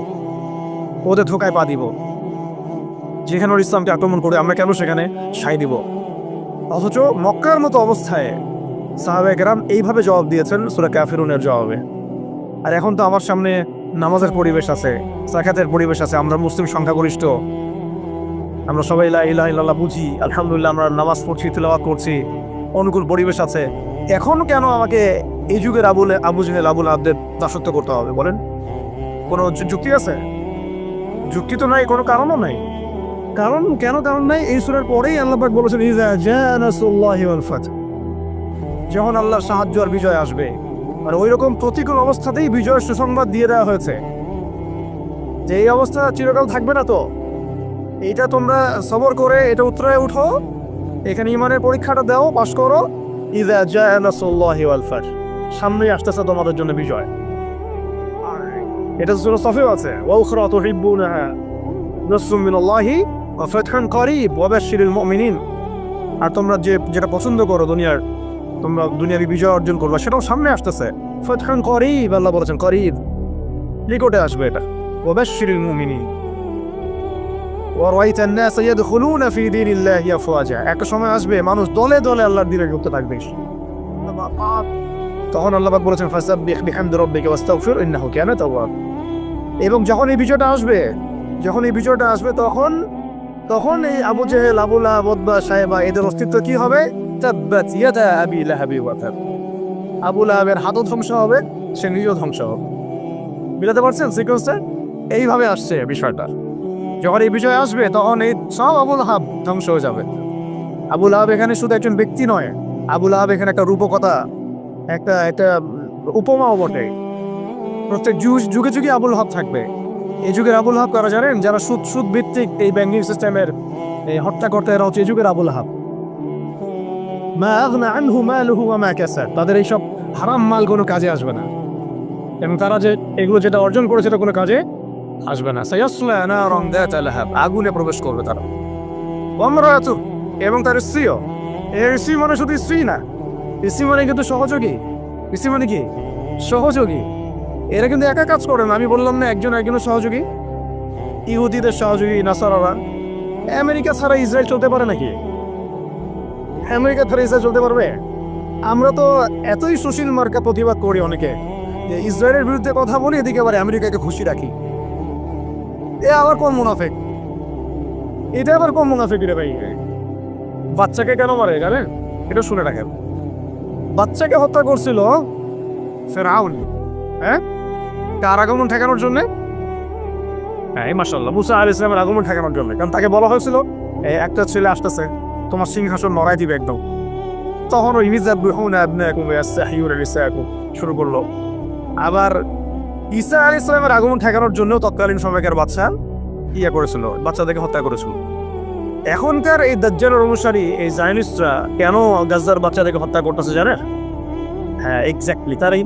ওদের ধোকায় পা দিব? যেখানে ওর ইসলামকে আক্রমণ করে আমরা কেন সেখানে সাই দিব? অথচ মক্কার মতো অবস্থায় সাহাবায়ে কেরাম এইভাবে জবাব দিয়েছেন সূরা কাফিরুনের জবাবে। আর এখন তো আমার সামনে নামাজের পরিবেশ আছে, যাকাতের পরিবেশ আছে, আমরা মুসলিম সংখ্যাগরিষ্ঠ, আমরা সবাই লা ইলাহা ইল্লাল্লাহ বুঝি, আলহামদুলিল্লাহ আমরা নামাজ পড়ছি, তিলাওয়াত করছি, অনুকূল পরিবেশ আছে। এখন কেন আমাকে এই যুগের আবু জেহেল, আবুল হাবদের দাসত্ব করতে হবে বলেন? কোনো যুক্তি আছে? যুক্তি তো নাই, কোনো কারণও নাই। কারণ নাই? এই সূরার পরেই আল্লাহ পাক বলেছেন, ইযা জাআ নাসরুল্লাহি ওয়াল ফাতহ, যখন আল্লাহর সাহায্য আর বিজয় আসবে। আর ওই রকম প্রতিকূল অবস্থাতেই বিজয়ের সুসংবাদ দিয়ে দেওয়া হয়েছে যে এই অবস্থা চিরকাল থাকবে না। তো এইটা তোমরা সবর করে এটা উতরায় উঠো, এখানে ইমানের পরীক্ষাটা দাও, পাস করো। ইযা জাআ নাসরুল্লাহি ওয়াল ফাতহ, সামনেই আসতেছে তোমাদের জন্য বিজয়। আর এটা সূরা সফেও আছে, ওয়া উখরা তুহিব্বুনাহা নাসরুম মিনাল্লাহি ওয়া ফাতহুন করিব ওয়া বাশশিরিল মুমিনিন। আর তোমরা যেটা পছন্দ করো দুনিয়ার, তোমরা দুনিয়াবি বিজয় অর্জন করবা, সেটাও সামনে আসতেছে। ফাতহুন করিব, আল্লাহ বলেছেন করিব, নিকটে আসবে এটা। ওয়া বাশশিরিল মুমিনিন ওয়া রাআইতান নাস ইয়াদখুলুনা ফি দীনিল্লাহি আফওয়াজা, একটা সময় আসবে মানুষ দলে দলে আল্লাহর দ্বীনে ঢুকতে থাকবে। তখন আল্লাহ পাক বলেছেন ফাসাব্বিহ বিহামদি রাব্বিকা ওয়াস্তাগফির ইন্নাহু কানা তাওয়াব। এবং যখন এই বিজয়টা আসবে, তখন এই Abu Jahl, Abu Lahab, Utba সাহেবা এদের অস্তিত্ব কি হবে? তাব্বাত ইয়াদা আবি লাহাবি ওয়া তাব। আবু লাহাবের হাতও ধ্বংস হবে, সে নিজেও ধ্বংস হবে। বুঝতে পারছেন সিকোয়েন্সটা? এইভাবে আসছে বিষয়টা। যখন এই বিষয় আসবে তখন এই সব আবুল আহাব ধ্বংস হয়ে যাবে। আবুল আহাব এখানে শুধু একজন ব্যক্তি নয়, আবুল আহাব এখানে একটা রূপকথা, একটা একটা উপমাও বটে। প্রত্যেক যুগে যুগে আবুল আহাব থাকবে। এই যুগের আবুল আহাব কারা জানেন? যারা সুদ ভিত্তিক এই ব্যাংকিং সিস্টেমের এই হত্যা করতে এরা হচ্ছে এই যুগের আবুল আহাব। মা আগনা আনহু মালুহু ওয়া মা কাসাব, তাদের এইসব হারাম মাল কোনো কাজে আসবে না, এবং তারা যে এগুলো যেটা অর্জন করেছে সেটা কোনো কাজে আসবে না। সায়াসলা নারান যাতা লাহাব, আগুনে প্রবেশ করবে তারা। ওয়া ইমরাতু, এবং তার স্ত্রীও। এই স্ত্রী মানে শুধু স্ত্রী না, স্ত্রী মানে কিন্তু সহযোগী। স্ত্রী মানে কি? সহযোগী। এরা কিন্তু একা কাজ করে না। আমি বললাম না একজনের সহযোগী? ইহুদিদের সহযোগী নাসারারা। আমেরিকা ছাড়া ইসরায়েল চলতে পারে নাকি? আমেরিকা ছাড়া ইসরায়েল চলতে পারবে? আমরা তো এতই সুশীল মার্কা প্রতিবাদ করি অনেকে, যে ইসরায়েলের বিরুদ্ধে কথা বলি, এদিকে আবার আমেরিকাকে খুশি রাখি। এ আবার কোন মুনাফেক? এটা আবার কোন মুনাফেক রে ভাই? বাচ্চাকে কেন মারে জানেন? এটা শুনে রাখেন। বাচ্চাকে হত্যা করছিল ফেরাউন, হ্যাঁ, কার আগমন ঠেকানোর জন্য? হ্যাঁ, মাশাআল্লাহ, মুসা আলাইহিস সালামের আগমন ঠেকানোর জন্য। কারণ তাকে বলা হয়েছিল একটা ছেলে আসতেছে, তোমার সিংহাসন নড়াই দিবে একদম। তখন ওই ইযাবহুনা আবনাকুম ওয়া ইয়াসতাহয়ুনা নিসাআকুম শুরু করলো। আবার ঈসা আলাইহিস সালামের আগমন ঠেকানোর জন্য তৎকালীন সময়কার বাদশা করেছিল, বাচ্চাদেরকে হত্যা করেছিল। এখনকার এই দাজ্জালের অনুসারী এই জায়নিস্টরা কেন গাজ্জার বাচ্চাদেরকে হত্যা করতেছে জানেন? হ্যাঁ, এক্স্যাক্টলি, তারাই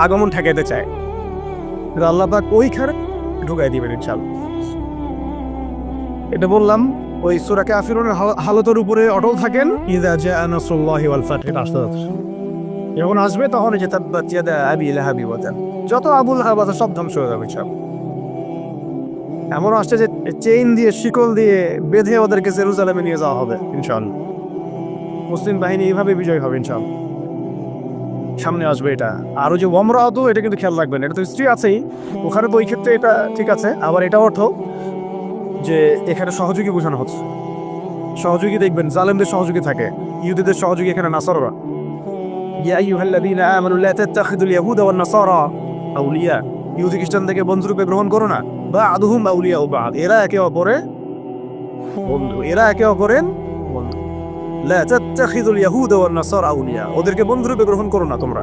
আগমন ঠেকাইতে চায়। আল্লাহ পাক ওইখানে ঢুকাই দিবেন ইনশাআল্লাহ। এটা বললাম ওই সূরা কাফিরুনের হালতের উপরে অটল থাকেন। ইযা জাআ নাসরুল্লাহি ওয়াল ফাতহ, যখন আসবে তখন যে তাব্বাত ইয়াদা আবি লাহাবি ওয়া তাব, যত আবুল আহাব আছে সব ধ্বংস হয়ে যাবে সব। এমন আসছে যে চেইন দিয়ে, শিকল দিয়ে বেঁধে ওদেরকে জেরুজালেমে নিয়ে যাওয়া হবে ইনশাআল্লাহ। মুসলিম বাহিনী এইভাবে বিজয় হবে ইনশাআল্লাহ। সামনে আসবে এটা। আর ওই যে ওমরাতু, এটা কিন্তু খেয়াল রাখবেন, এটা তো স্ত্রী আছেই ওখানে, তো ওই ক্ষেত্রে এটা ঠিক আছে। আবার এটা অর্থ যে এখানে সহযোগী বোঝানো হচ্ছে। সহযোগী দেখবেন জালেমদের সহযোগী থাকে, ইহুদিদের সহযোগী এখানে নাসারারা। ইয়া আইয়ুহাল্লাযীনা আমানু লা তাত্তাখিযুল ইয়াহুদা ওয়ান নাসারা আউলিয়া, ইহুদি খ্রিস্টানদেরকে বন্ধুরূপে গ্রহণ করো না। বা'দুহুম আউলিয়াউ বা'দ, এরা একে অপরের বন্ধু, এরা একে অপরের বন্ধু। লা তাত্তাখিযুল ইয়াহুদা ওয়ান নাসারা আউলিয়া, ওদেরকে বন্ধুরূপে গ্রহণ করো না তোমরা।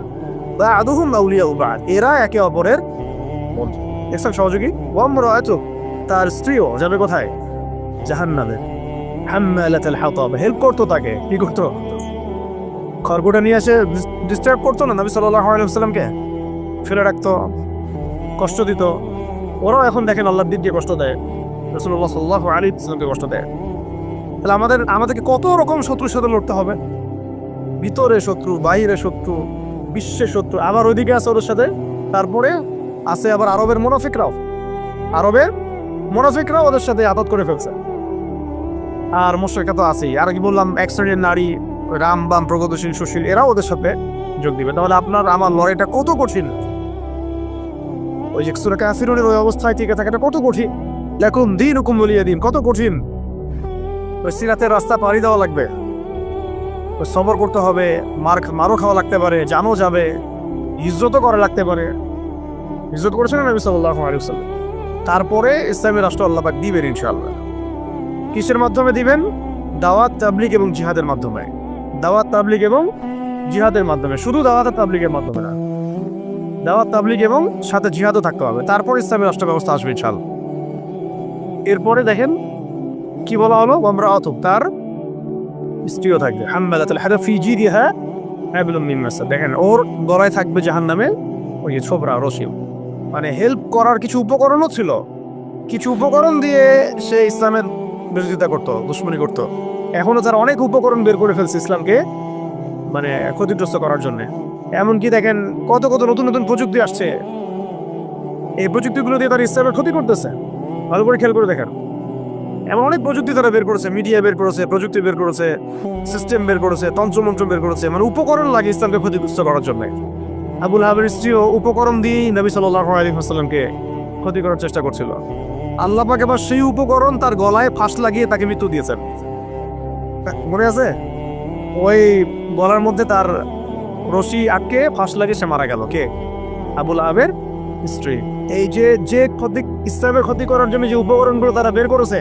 বা'দুহুম আউলিয়াউ বা'দ, এরা একে অপরের বন্ধু। দেখছেন সহযোগী? ওয়া ইমরাতু, তার স্ত্রীও যাবে কোথায়? জাহান্নামে। হাম্মালাতুল হাতাব, হেল্প করতো তাকে। কি করতো? খড়কুটা নিয়ে এসে ডিস্টার্ব করতো না নবী সাল্লাল্লাহু আলাইহি ওয়াসাল্লামকে, ফেলে রাখতো, কষ্ট দিত। ওরাও এখন দেখেন আল্লাহর দিক দিয়ে কষ্ট দেয়, রাসূলুল্লাহ সাল্লাল্লাহু আলাইহি ওয়াসাল্লামকে কষ্ট দেয়। তাহলে আমাদেরকে কত রকম শত্রুর সাথে লড়তে হবে। ভিতরে শত্রু, বাইরে শত্রু, বিশ্বের শত্রু, আবার ওইদিকে আছে ওদের সাথে। তারপরে আছে আবার আরবের মুনাফিকরাও ওদের সাথে আঘাত করে ফেলছে। আর মুশরিকরা তো আছেই। আর কি বললাম, এক শ্রেণীর নারী, রাম বাম প্রগতিশীল সুশীল, এরাও ওদের সাথে যোগ দিবে। তাহলে আপনার আমার লড়াইটা কত কঠিন। ওই যে সূরা কাফিরুনের ওই অবস্থায় টিকে থাকাটা কত কঠিন। লাকুম দীনুকুম ওয়ালিয়া দীন, কত কঠিন। ওই সিরাতের রাস্তা পাড়ি দেওয়া লাগবে, ওই সবর করতে হবে, মারও খাওয়া লাগতে পারে, জানও যাবে, হিজরতও করা লাগতে পারে। হিজরত করেছেন নবী সাল্লাল্লাহু আলাইহি ওয়াসাল্লাম। তারপরে ইসলামী রাষ্ট্র আল্লাহ পাক দিবেন ইনশাআল্লাহ। কিসের মাধ্যমে দিবেন? দাওয়াত, তাবলীগ এবং জিহাদের মাধ্যমে। দাওয়াত, তাবলীগ এবং জিহাদের মাধ্যমে, শুধু দাওয়াত তাবলীগের মাধ্যমে না, দাওয়াত, তাবলীগ এবং সাথে জিহাদও থাকতে হবে। তারপর ইসলামী রাষ্ট্র ব্যবস্থা আসবে ইনশাআল্লাহ। এরপরে দেখেন কি বলা হলো? ওমরাতু, তার স্ত্রীও থাকবে। হাম্মালাতুল হাতাব ফি জিদিহা হাবলুম মিন মাসাদ, দেখেন ওর গলায় থাকবে জাহান্নামে ওই যে ছোবরা, রশি। মানে হেল্প করার কিছু উপকরণও ছিল, কিছু উপকরণ দিয়ে সে ইসলামের বিরোধিতা করতো, দুশ্মনী করতো। এখনো তারা অনেক উপকরণ বের করে ফেলছে ইসলামকে মানে ক্ষতিগ্রস্ত করার জন্য। এমনকি দেখেন কত কত নতুন নতুন প্রযুক্তি আসছে, এই প্রযুক্তিগুলো দিয়ে তারা ইসলামের ক্ষতি করতেছে। ভালো করে খেয়াল করে দেখেন, এমন অনেক প্রযুক্তি তারা বের করেছে, মিডিয়া বের করেছে, প্রযুক্তি বের করেছে, সিস্টেম বের করেছে, তন্ত্রমন্ত্র বের করেছে, মানে উপকরণ লাগে ইসলামকে ক্ষতিগ্রস্ত করার জন্য। আবুল আহাবের স্ত্রীও উপকরণ দিয়েই নবী সাল্লাল্লাহু আলাইহি ওয়াসাল্লামকে ক্ষতি করার চেষ্টা করছিল। আল্লাহ পাক এবার সেই উপকরণ তার গলায় ফাঁস লাগিয়ে তাকে মৃত্যু দিয়েছেন। মনে আছে? ওই গলার মধ্যে তার রশি আটকে ফাঁস লাগিয়ে সে মারা গেল। কে? আবুল আহাবের হিস্ট্রি। এই যে ক্ষতি, ইসলামের ক্ষতি করার জন্য যে উপকরণগুলো তারা বের করেছে,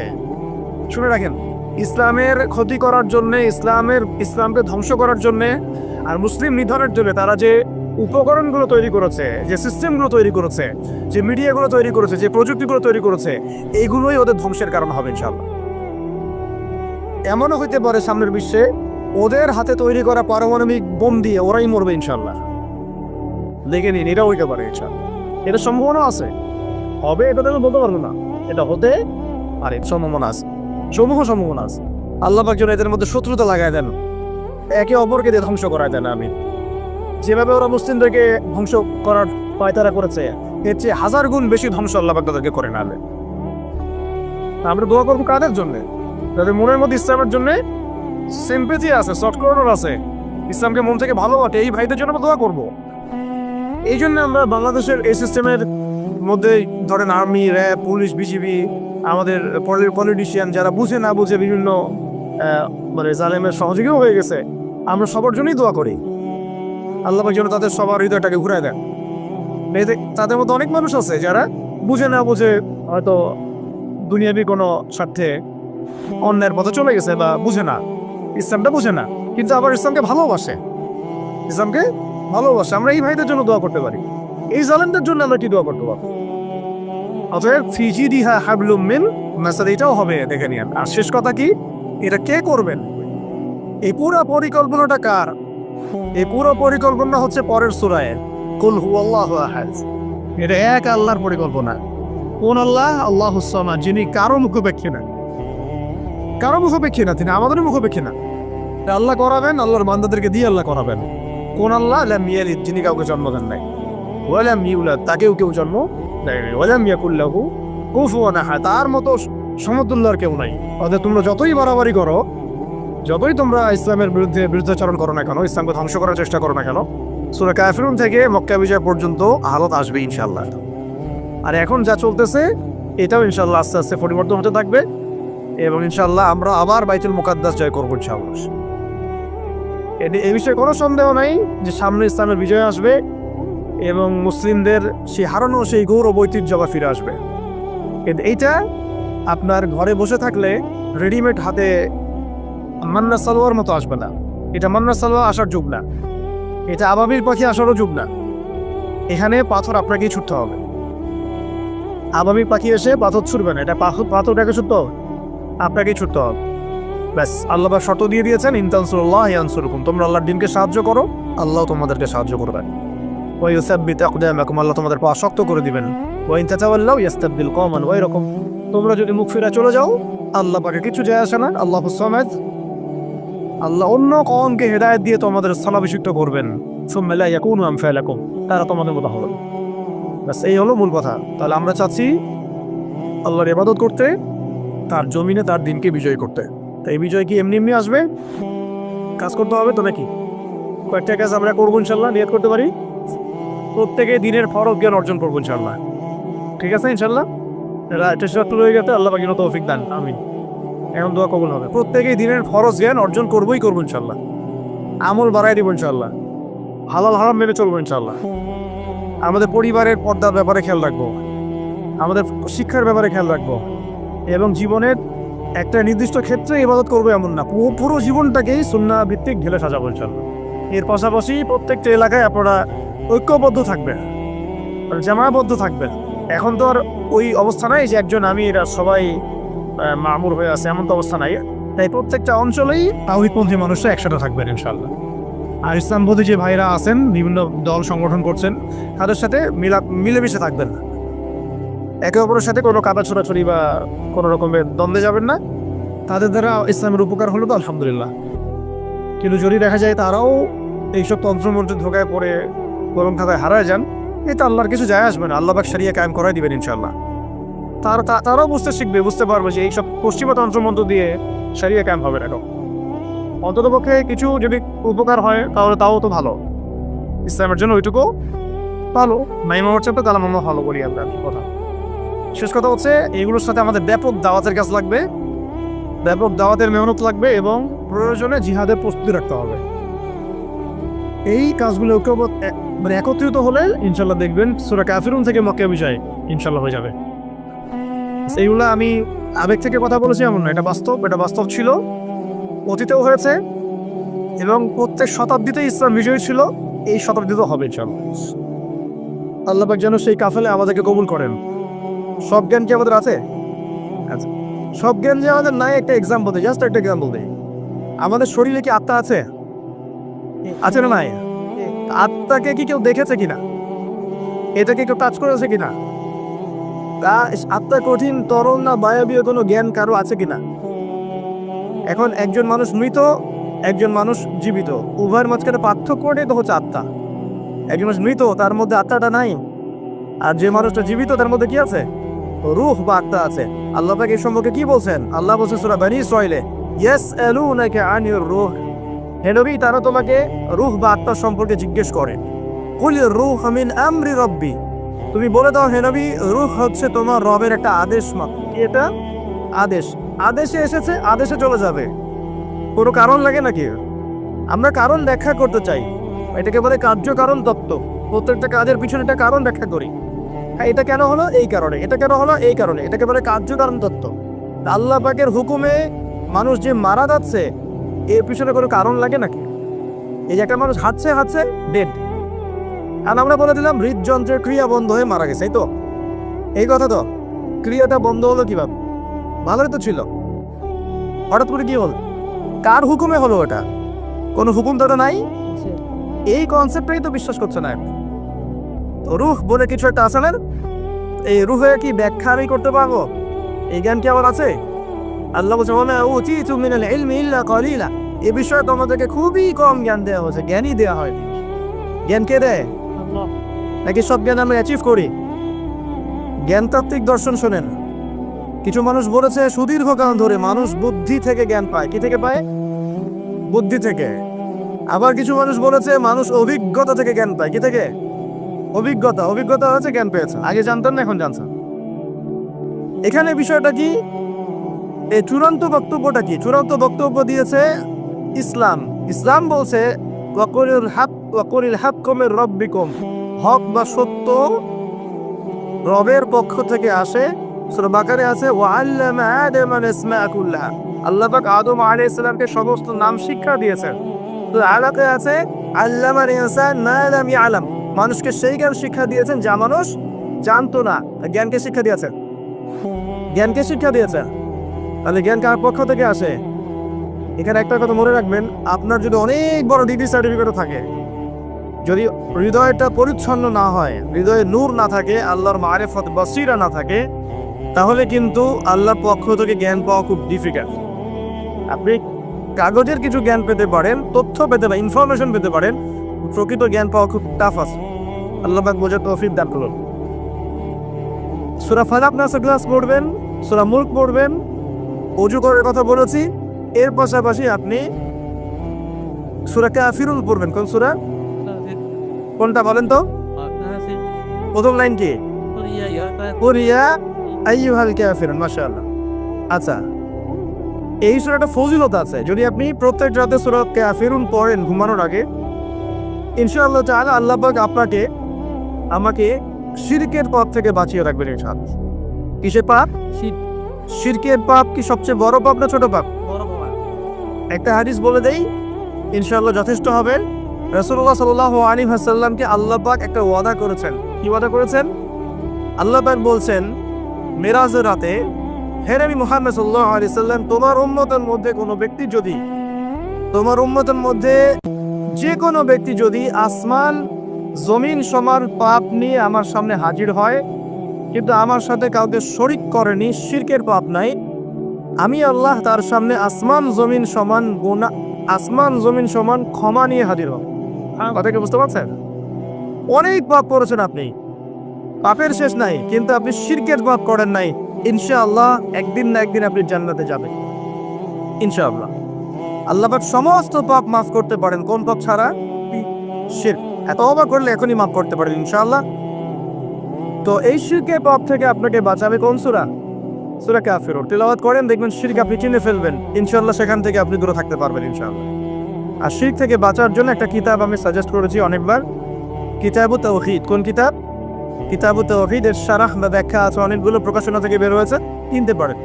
শুনে রাখেন, ইসলামের ক্ষতি করার জন্য, ইসলামকে ধ্বংস করার জন্য আর মুসলিম নিধনের জন্য তারা যে উপকরণগুলো তৈরি করেছে, যে সিস্টেমগুলো তৈরি করেছে, যে মিডিয়াগুলো তৈরি করেছে, যে প্রযুক্তিগুলো তৈরি করেছে, এইগুলোই ওদের ধ্বংসের কারণ হবে ইনশাআল্লাহ। এমনও হইতে পারে সামনের বিশ্বে ওদের হাতে তৈরি করা পারমাণবিক বোম দিয়ে ওরাই মরবে ইনশাআল্লাহ। দেখে নিন, এটা হইতে পারে ইনশাআল্লাহ। এটা সম্ভাবনা আছে, হবে এটা তো বলতে পারবো না, এটা হতে পারে, সম্ভাবনা আছে, সম্ভাবনা আছে। আল্লাহ পাক যেন এদের মধ্যে শত্রুতা লাগায় দেন, একে অপরকে দিয়ে ধ্বংস করায় দেন। আমি যেভাবে ওরা মুসলিমদেরকে ধ্বংস করার পায়তারা করেছে, এর চেয়ে 1000 গুণ বেশি ধ্বংস আল্লাহ পাক তাদেরকে করে নালে। আমরা দোয়া করবো কাদের জন্য? যাদের মনের মধ্যে ইসলামের জন্য সিম্পেথি আছে, সফট কর্নার আছে, ইসলামকে মন থেকে ভালোবাসে, এই ভাইদের জন্য আমরা দোয়া করবো। এই জন্য আমরা বাংলাদেশের এই সিস্টেমের মধ্যে ধরেন আর্মি, র্যাব, পুলিশ, বিজিবি, আমাদের পলিটিশিয়ান যারা বুঝে না বুঝে বিভিন্ন মানে জালেমের সহযোগীও হয়ে গেছে, আমরা সবার জন্যই দোয়া করি আল্লাহ পাক যেন তাদের সবার হৃদয়টাকে ঘুরায় দেন। তাদের মধ্যে অনেক মানুষ আছে যারা বুঝে না বুঝে হয়তো দুনিয়াবি কোনো স্বার্থে অন্যের পথে চলে গেছে, বা বুঝে না, ইসলামটা বুঝে না, কিন্তু আবার ইসলামকে ভালোবাসে, আমরা এই ভাইদের জন্য দোয়া করতে পারি। এই জালেমদের জন্য আমরা কি দোয়া করতে পারি? অতএব ফিজিদিহা হাবলুম মিন মাসাদ, এটাও হবে, দেখে নিন। আর শেষ কথা কি, এটা কে করবেন? এই পুরো পরিকল্পনাটা কার? এই পুরো পরিকল্পনা হচ্ছে পরের সূরায় কুল হুয়াল্লাহু আহাদ। এটা এক আল্লাহর পরিকল্পনা। কোন আল্লাহ? আল্লাহুস সামাদ, যিনি কারো মুখাপেক্ষী না, তিনি আমাদের মুখাপেক্ষী না। আল্লাহ করাবেন, আল্লাহর বান্দাদেরকে দিয়ে আল্লাহ করাবেন। কোন আল্লাহ? লাম ইয়ালিদ, যিনি কাউকে জন্ম দেন নাই, ওয়া লাম ইউলাদ, তাকেও কেউ জন্ম দেয় নাই, ওয়া লাম ইয়াকুল লাহু কুফুয়ান আহাদ, তার মতো সমতুল্যর কেউ নাই। অর্থাৎ তোমরা যতই বাড়াবাড়ি করো, যতই তোমরা ইসলামের বিরুদ্ধাচরণ করো না কেন, ইসলামকে ধ্বংস করার চেষ্টা করো না কেন, সূরা কাফিরুন থেকে মক্কা বিজয় পর্যন্ত হালত আসবে ইনশাআল্লাহ। আর এখন যা চলতেছে এটাও ইনশাআল্লাহ আস্তে আস্তে পরিবর্তন হতে থাকবে, এবং ইনশাআল্লাহ আমরা আবার বাইতুল মুকাদ্দাস জয় করবো ইনশাআল্লাহ। এ বিষয়ে কোনো সন্দেহ নাই যে সামনে ইসলামের বিজয় আসবে এবং মুসলিমদের সেই হারানো সেই গৌরব ঐতিহ্য আবার ফিরে আসবে। এইটা আপনার ঘরে বসে থাকলে রেডিমেড হাতে মান্না সালোয়ার মতো আসবে না। এটা মান্না সালোয়ার আসার যুগ না, এটা আবাবিল পাখি আসারও যুগ না। এখানে পাথর আপনাকেই ছুটতে হবে। আবাবিল পাখি এসে পাথর ছুটবে না, এটা পাথরটাকে ছুটতে হবে, আপনাকেই ছুটতে হবে। ব্যাস, আল্লাহ শর্ত দিয়ে দিয়েছেন, ইন তানসুরুল্লাহ ইয়ানসুরকুম, তোমরা আল্লাহর দিনকে সাহায্য করো, আল্লাহ তোমাদেরকে সাহায্য করবেন। ওয়া ইউসাব্বিতু আকদামাকুম, আল্লাহ তোমাদের পা শক্ত করে দিবেন। ওয়া ইন তাতাওয়াল্লাউ ইস্তাবদিল কওমান, ওই রকম তোমরা যদি মুখ ফিরে চলে যাও, আল্লাহ পাকে কিছু যায় আসে না। আল্লাহুস সামাদ, আল্লাহ অন্য কওমকে হেদায়েত দিয়ে তোমাদের স্থলাভিষিক্ত করবেন। সুম্মা লা ইয়াকুনু আমসালাকুম, তারা তোমাদের মতো হবে। ব্যাস, এই হলো মূল কথা। তাহলে আমরা চাচ্ছি আল্লাহর ইবাদত করতে, তার জমিনে তার দিনকে বিজয় করতে। তাই এই বিজয় কি এমনি এমনি আসবে? কাজ করতে হবে তো নাকি? কয়েকটা কাজ আমরা করবো ইনশাল্লাহ, নিয়ত করতে পারি। প্রত্যেকে দিনের ফরজ জ্ঞান অর্জন করবো ইনশাল্লাহ, ঠিক আছে ইনশাল্লাহ। রয়ে গেছে, আল্লাহ পাক তৌফিক দান, আমিন। এখন দোয়া কবুল হবে। প্রত্যেকেই দিনের ফরজ জ্ঞান অর্জন করবো ইনশাল্লাহ, আমল বাড়াই দিব ইনশাল্লাহ, হালাল হারাম মেনে চলবো ইনশাল্লাহ। আমাদের পরিবারের পর্দার ব্যাপারে খেয়াল রাখবো, আমাদের শিক্ষার ব্যাপারে খেয়াল রাখবো, এবং জীবনের একটা নির্দিষ্ট ক্ষেত্রে ইবাদত করবো এমন না, পুরো জীবনটাকেই সুন্নাহ ভিত্তিক ঢেলে সাজাবো ইনশাল্লাহ। এর পাশাপাশি প্রত্যেকটা এলাকায় আপনারা ঐক্যবদ্ধ থাকবেন, জামাবদ্ধ থাকবেন। এখন তো আর ওই অবস্থা নাই যে একজন আমি, এরা সবাই মামুর হয়ে আছে, এমন তো অবস্থা নাই। তাই প্রত্যেকটা অঞ্চলেই তাওহীদপন্থী মানুষরা একসাথে থাকবেন ইনশাল্লাহ। আর ইসলামপন্থী যে ভাইরা আছেন, বিভিন্ন দল সংগঠন করছেন, তাদের সাথে মিলেমিশে থাকবেন, একে অপরের সাথে কোনো কাদা ছোড়াছড়ি বা কোনো রকমের দ্বন্দ্বে যাবেন না। তাদের দ্বারা ইসলামের উপকার হলো তো আলহামদুলিল্লাহ, কিন্তু যদি দেখা যায় তারাও এইসব তন্ত্রমন্ত্রে ধোকায় পড়ে গরম থাকায় হারায় যান, এটা আল্লাহর কিছু যায় আসবে না। আল্লাহ পাক শরিয়া কায়েম করাই দিবেন ইনশাআল্লাহ। তারাও বুঝতে পারবে যে এইসব পশ্চিমা তন্ত্রমন্ত্র দিয়ে শরিয়া কায়েম হবে না। অন্ততপক্ষে কিছু যদি উপকার হয় তাহলে তাও তো ভালো, ইসলামের জন্য ওইটুকু ভালো। মাইমা হচ্ছে তাহলে আমরা ভালো বলি আমরা কথা। শেষ কথা হচ্ছে, এগুলোর সাথে আমাদের ব্যাপক দাওয়াতের কাজ লাগবে, ব্যাপক দাওয়াতের মেহনত লাগবে, এবং প্রয়োজনে জিহাদের প্রস্তুতি রাখতে হবে। এই কাজগুলো মানে একত্রিত হলে ইনশাল্লাহ দেখবেন সূরা কাফিরুন থেকে মক্কা বিষয় ইনশাল্লাহ হয়ে যাবে। এইগুলো আমি আবেগ থেকে কথা বলেছি এমন না, এটা বাস্তব ছিল, অতীতেও হয়েছে এবং প্রত্যেক শতাব্দীতে ইসলাম বিজয়ী ছিল, এই শতাব্দীতেও হবে ইনশাল্লাহ। আল্লাহ পাক যেন সেই কাফেলে আমাদেরকে কবুল করেন। সব জ্ঞান কি আমাদের আছে? আচ্ছা, সব জ্ঞান যে আমাদের নাই, একটা এক্সাম্পল দেয়, জাস্ট একটা এক্সাম্পল দেয়। আমাদের শরীরে কি আত্মা আছে? আছে না নাই? আত্মাকে কি কেউ দেখেছে কিনা? এটাকে কেউ টাচ করেছে কিনা? তা আত্মা কঠিন, তরল না বায়বীয় কোনো জ্ঞান কারো আছে কিনা? এখন একজন মানুষ মৃত, একজন মানুষ জীবিত, উভয়ের মাঝখানে পার্থক্যটাই তো হচ্ছে আত্মা। একজন মানুষ মৃত, তার মধ্যে আত্মাটা নাই, আর যে মানুষটা জীবিত তার মধ্যে কি আছে? রূহ বা আত্মা আছে। আল্লাহ পাক এই সম্পর্কে কি বলছেন? আল্লাহ বলছেন সূরা বনী ইসরাঈলে, ইয়াসআলুনাকা আনির রূহ, হে নবী তারা তোমাকে রূহ বা আত্মা সম্পর্কে জিজ্ঞেস করে। কুলির রূহ মিন আমরি রব্বি, তুমি বলে দাও হে নবী রূহ হচ্ছে তোমার রবের একটা আদেশ মাত্র। কি এটা? আদেশ। আদেশে এসেছে, আদেশে চলে যাবে, কোনো কারণ লাগে নাকি? আমরা কারণ ব্যাখ্যা করতে চাই, এটাকে বলে কার্যকারণ তত্ত্ব। প্রত্যেকটা কাজের পিছনে একটা কারণ ব্যাখ্যা করি। হ্যাঁ, এটা কেন হলো এই কারণে, এটা কেন হলো এই কারণে, এটাকে বলে কার্যকারণ তত্ত্ব। আল্লাহ পাকের হুকুমে মানুষ যে মারা যাচ্ছে, এর পিছনে কোনো কারণ লাগে নাকি? এই যে একটা মানুষ হাঁটছে ডেড, আর আমরা বলে দিলাম হৃদযন্ত্রের ক্রিয়া বন্ধ হয়ে মারা গেছে, এই তো এই কথা তো। ক্রিয়াটা বন্ধ হলো কিভাবে? ভালোই তো ছিল, হঠাৎ করে কি হল? কার হুকুমে হলো? ওটা কোনো হুকুম তো নাই। এই কনসেপ্টটাই তো বিশ্বাস করছে না। রূহ বলে কিছু একটা আছে না, এই রূহে কি ব্যাখ্যা আমি করতে পারবো? এই জ্ঞান কি আমার আছে? আল্লাহ বলছে ওমা উতীতু মিনাল ইলমি ইল্লা কলিলা, এই বিষয়ে তোমাদেরকে খুবই কম জ্ঞান দেওয়া হয়েছে, জ্ঞানই দেওয়া হয়নি। জ্ঞান কে দেয়? আল্লাহ। নাকি সব জ্ঞান আমরা অ্যাচিভ করি? জ্ঞানতাত্ত্বিক দর্শন শোনেন, কিছু মানুষ বলেছে সুদীর্ঘকাল ধরে মানুষ বুদ্ধি থেকে জ্ঞান পায়। কি থেকে পায়? বুদ্ধি থেকে। আবার কিছু মানুষ বলেছে মানুষ অভিজ্ঞতা থেকে জ্ঞান পায়। কি থেকে? অভিজ্ঞতা হচ্ছে জ্ঞান পেয়েছে, আগে জানতেন না এখন জানছেন। এখানে বিষয়টা কি? এই চূড়ান্ত বক্তব্যটা কি? চূড়ান্ত বক্তব্য দিয়েছে ইসলাম। ইসলাম বলছে ওয়াকুলিল হাক্কু মির রাব্বিকুম, হক বা সত্য রবের পক্ষ থেকে আসে। সূরা বাকারে আছে ওয়াআল্লামা আদামাল আসমাআ কুল্লাহা, আল্লাহ পাক আদম আলাইহিস সালামকে সমস্ত নাম শিক্ষা দিয়েছেন। তো আলাকে আছে আল্লামাল ইনসান মা লাম ইয়ালাম, মানুষকে সেই জ্ঞান শিক্ষা দিয়েছেন যা মানুষ জানতো না। জ্ঞানকে শিক্ষা দিয়েছেন, জ্ঞানকে শিক্ষা দিয়েছেন। তাহলে জ্ঞান কার পক্ষ থেকে আসে? এখানে একটা কথা মনে রাখবেন, আপনার যদি অনেক বড় ডিগ্রি সার্টিফিকেটও থাকে, যদি হৃদয়টা পরিচ্ছন্ন না হয়, হৃদয়ে নূর না থাকে, আল্লাহর মারিফত বসিরা না থাকে, তাহলে কিন্তু আল্লাহর পক্ষ থেকে জ্ঞান পাওয়া খুব ডিফিকাল্ট। আপনি কাগজের কিছু জ্ঞান পেতে পারেন, তথ্য পেতে পারেন, ইনফরমেশন পেতে পারেন, প্রকৃত জ্ঞান পাওয়া খুব টাফ আছে। আল্লাহ পাক বোঝার তৌফিক দান করুন। সূরা ফালাক নাস ক্লাস পড়বেন, সূরা মুলক পড়বেন, ওযু করার কথা বলেছি। এর পাশাপাশি আপনি সূরা কাফিরুন পড়বেন। কোন সূরা? কোনটা বলেন তো? প্রথম লাইন কি? কুরিয়া আইয়ুহাল কাফিরুন। মাশাআল্লাহ। আচ্ছা, এই সূরাটা ফজিলত আছে। যদি আপনি প্রত্যেক রাতে সূরা কাফিরুন পড়েন ঘুমানোর আগে, ইনশাআল্লাহ তাআলা আল্লাহ পাক আপনাকে আমাকে শিরকের পাপ থেকে বাঁচিয়ে রাখবেন ইনশাআল্লাহ। কিসের পাপ? শিরকের পাপ কি সবচেয়ে বড় পাপ না ছোট পাপ? একটা হাদিস বলে দেই, ইনশাআল্লাহ যথেষ্ট হবে। রাসূলুল্লাহ সাল্লাল্লাহু আলাইহি ওয়াসাল্লামকে আল্লাহ পাক একটা ওয়াদা করেছেন। কি ওয়াদা করেছেন? আল্লাহ পাক বলছেন মেরাজের রাতে, হে নবী মুহাম্মদ সাল্লাল্লাহু আলাইহি ওয়াসাল্লাম, তোমার উম্মতের মধ্যে যে কোনো ব্যক্তি যদি আসমান জমিন সমান পাপ নিয়ে আমার সামনে হাজির হয়, কিন্তু আমার সাথে কাউকে শরীক করেনি, শিরকের পাপ নাই, আমি আল্লাহ তার সামনে আসমান জমিন সমান ক্ষমা নিয়ে হাজির হব। কথা কি বুঝতে পারছেন? অনেক পাপ করেছেন আপনি, পাপের শেষ নাই, কিন্তু আপনি শিরকের পাপ করেন নাই। ইনশাআল্লাহ একদিন না একদিন আপনি জান্নাতে যাবেন ইনশাআল্লাহ। আল্লাহ পাক সমস্ত পাপ মাফ করতে পারেন, কোন পাপ ছাড়া? শিরক। তওবা করলে এখনই মাফ করতে পারেন ইনশাআল্লাহ। তো এই শিরকের পাপ থেকে আপনাকে বাঁচাবে কোন সূরা? সূরা কাফিরুন। তিলাওয়াত করেন, দেখবেন শিরক আপনি চিনে ফেলবেন ইনশাআল্লাহ, সেখান থেকে আপনি দূরে থাকতে পারবেন ইনশাআল্লাহ। আর শিরক থেকে বাঁচার জন্য একটা কিতাব আমি সাজেস্ট করেছি অনেকবার, কিতাবুত তাওহীদ। কোন কিতাব? কিতাবুত তাওহীদের শারাহ বা ব্যাখ্যা আছে, অনেকগুলো প্রকাশনা থেকে বের হয়েছে, কিনতে পারেন।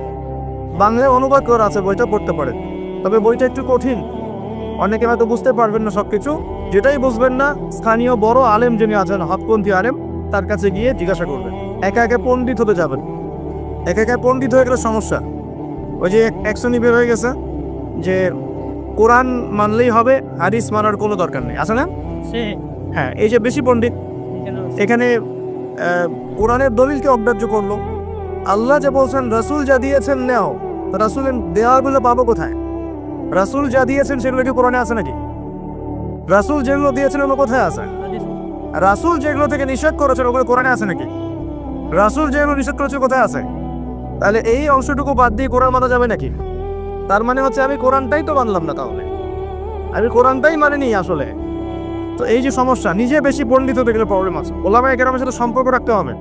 বাংলায় অনুবাদ করা আছে, বইটা পড়তে পারেন। তবে বইটা একটু কঠিন, অনেকে হয়তো বুঝতে পারবেন না সব কিছু। যেটাই বুঝবেন না, স্থানীয় বড় আলেম যিনি আছেন, হকপন্থী আলেম, তার কাছে গিয়ে জিজ্ঞাসা করবেন। একা একা পণ্ডিত হতে যাবেন, একা একা পণ্ডিত হয়ে গেলে সমস্যা। ওই যে এক শ্রেণী বের হয়ে গেছে যে কোরআন মানলেই হবে, হাদিস মানার কোনো দরকার নেই, আছে না? হ্যাঁ, এই যে বেশি পণ্ডিত এখানে কোরআনের দলিলকে অগ্রাহ্য করলো। আল্লাহ যে বলছেন রাসূল যা দিয়েছেন নেও, রাসূলের দেওয়াগুলো পাবো কোথায়? রাসূল যা দিয়েছেন সেগুলো কি কোরআনে আছে নাকি? রাসূল যেগুলো দিয়েছেন ওগুলো কোথায় আছে? রাসূল যেগুলো থেকে নিষেধ করেছেন ওগুলো কোরআনে আছে নাকি? রাসূল যেগুলো নিষেধ করেছে কোথায় আছে? তাহলে এই অংশটুকু বাদ দিয়ে কোরআন মানা যাবে নাকি? তার মানে হচ্ছে আমি কোরআনটাই তো মানলাম না, তাহলে আমি কোরআনটাই মানিনি আসলে। তো এই যে সমস্যা, নিজে বেশি পণ্ডিত হতে গেলে প্রবলেম আছে। ওলামায়ে কেরামের সাথে সম্পর্ক রাখতে হবে।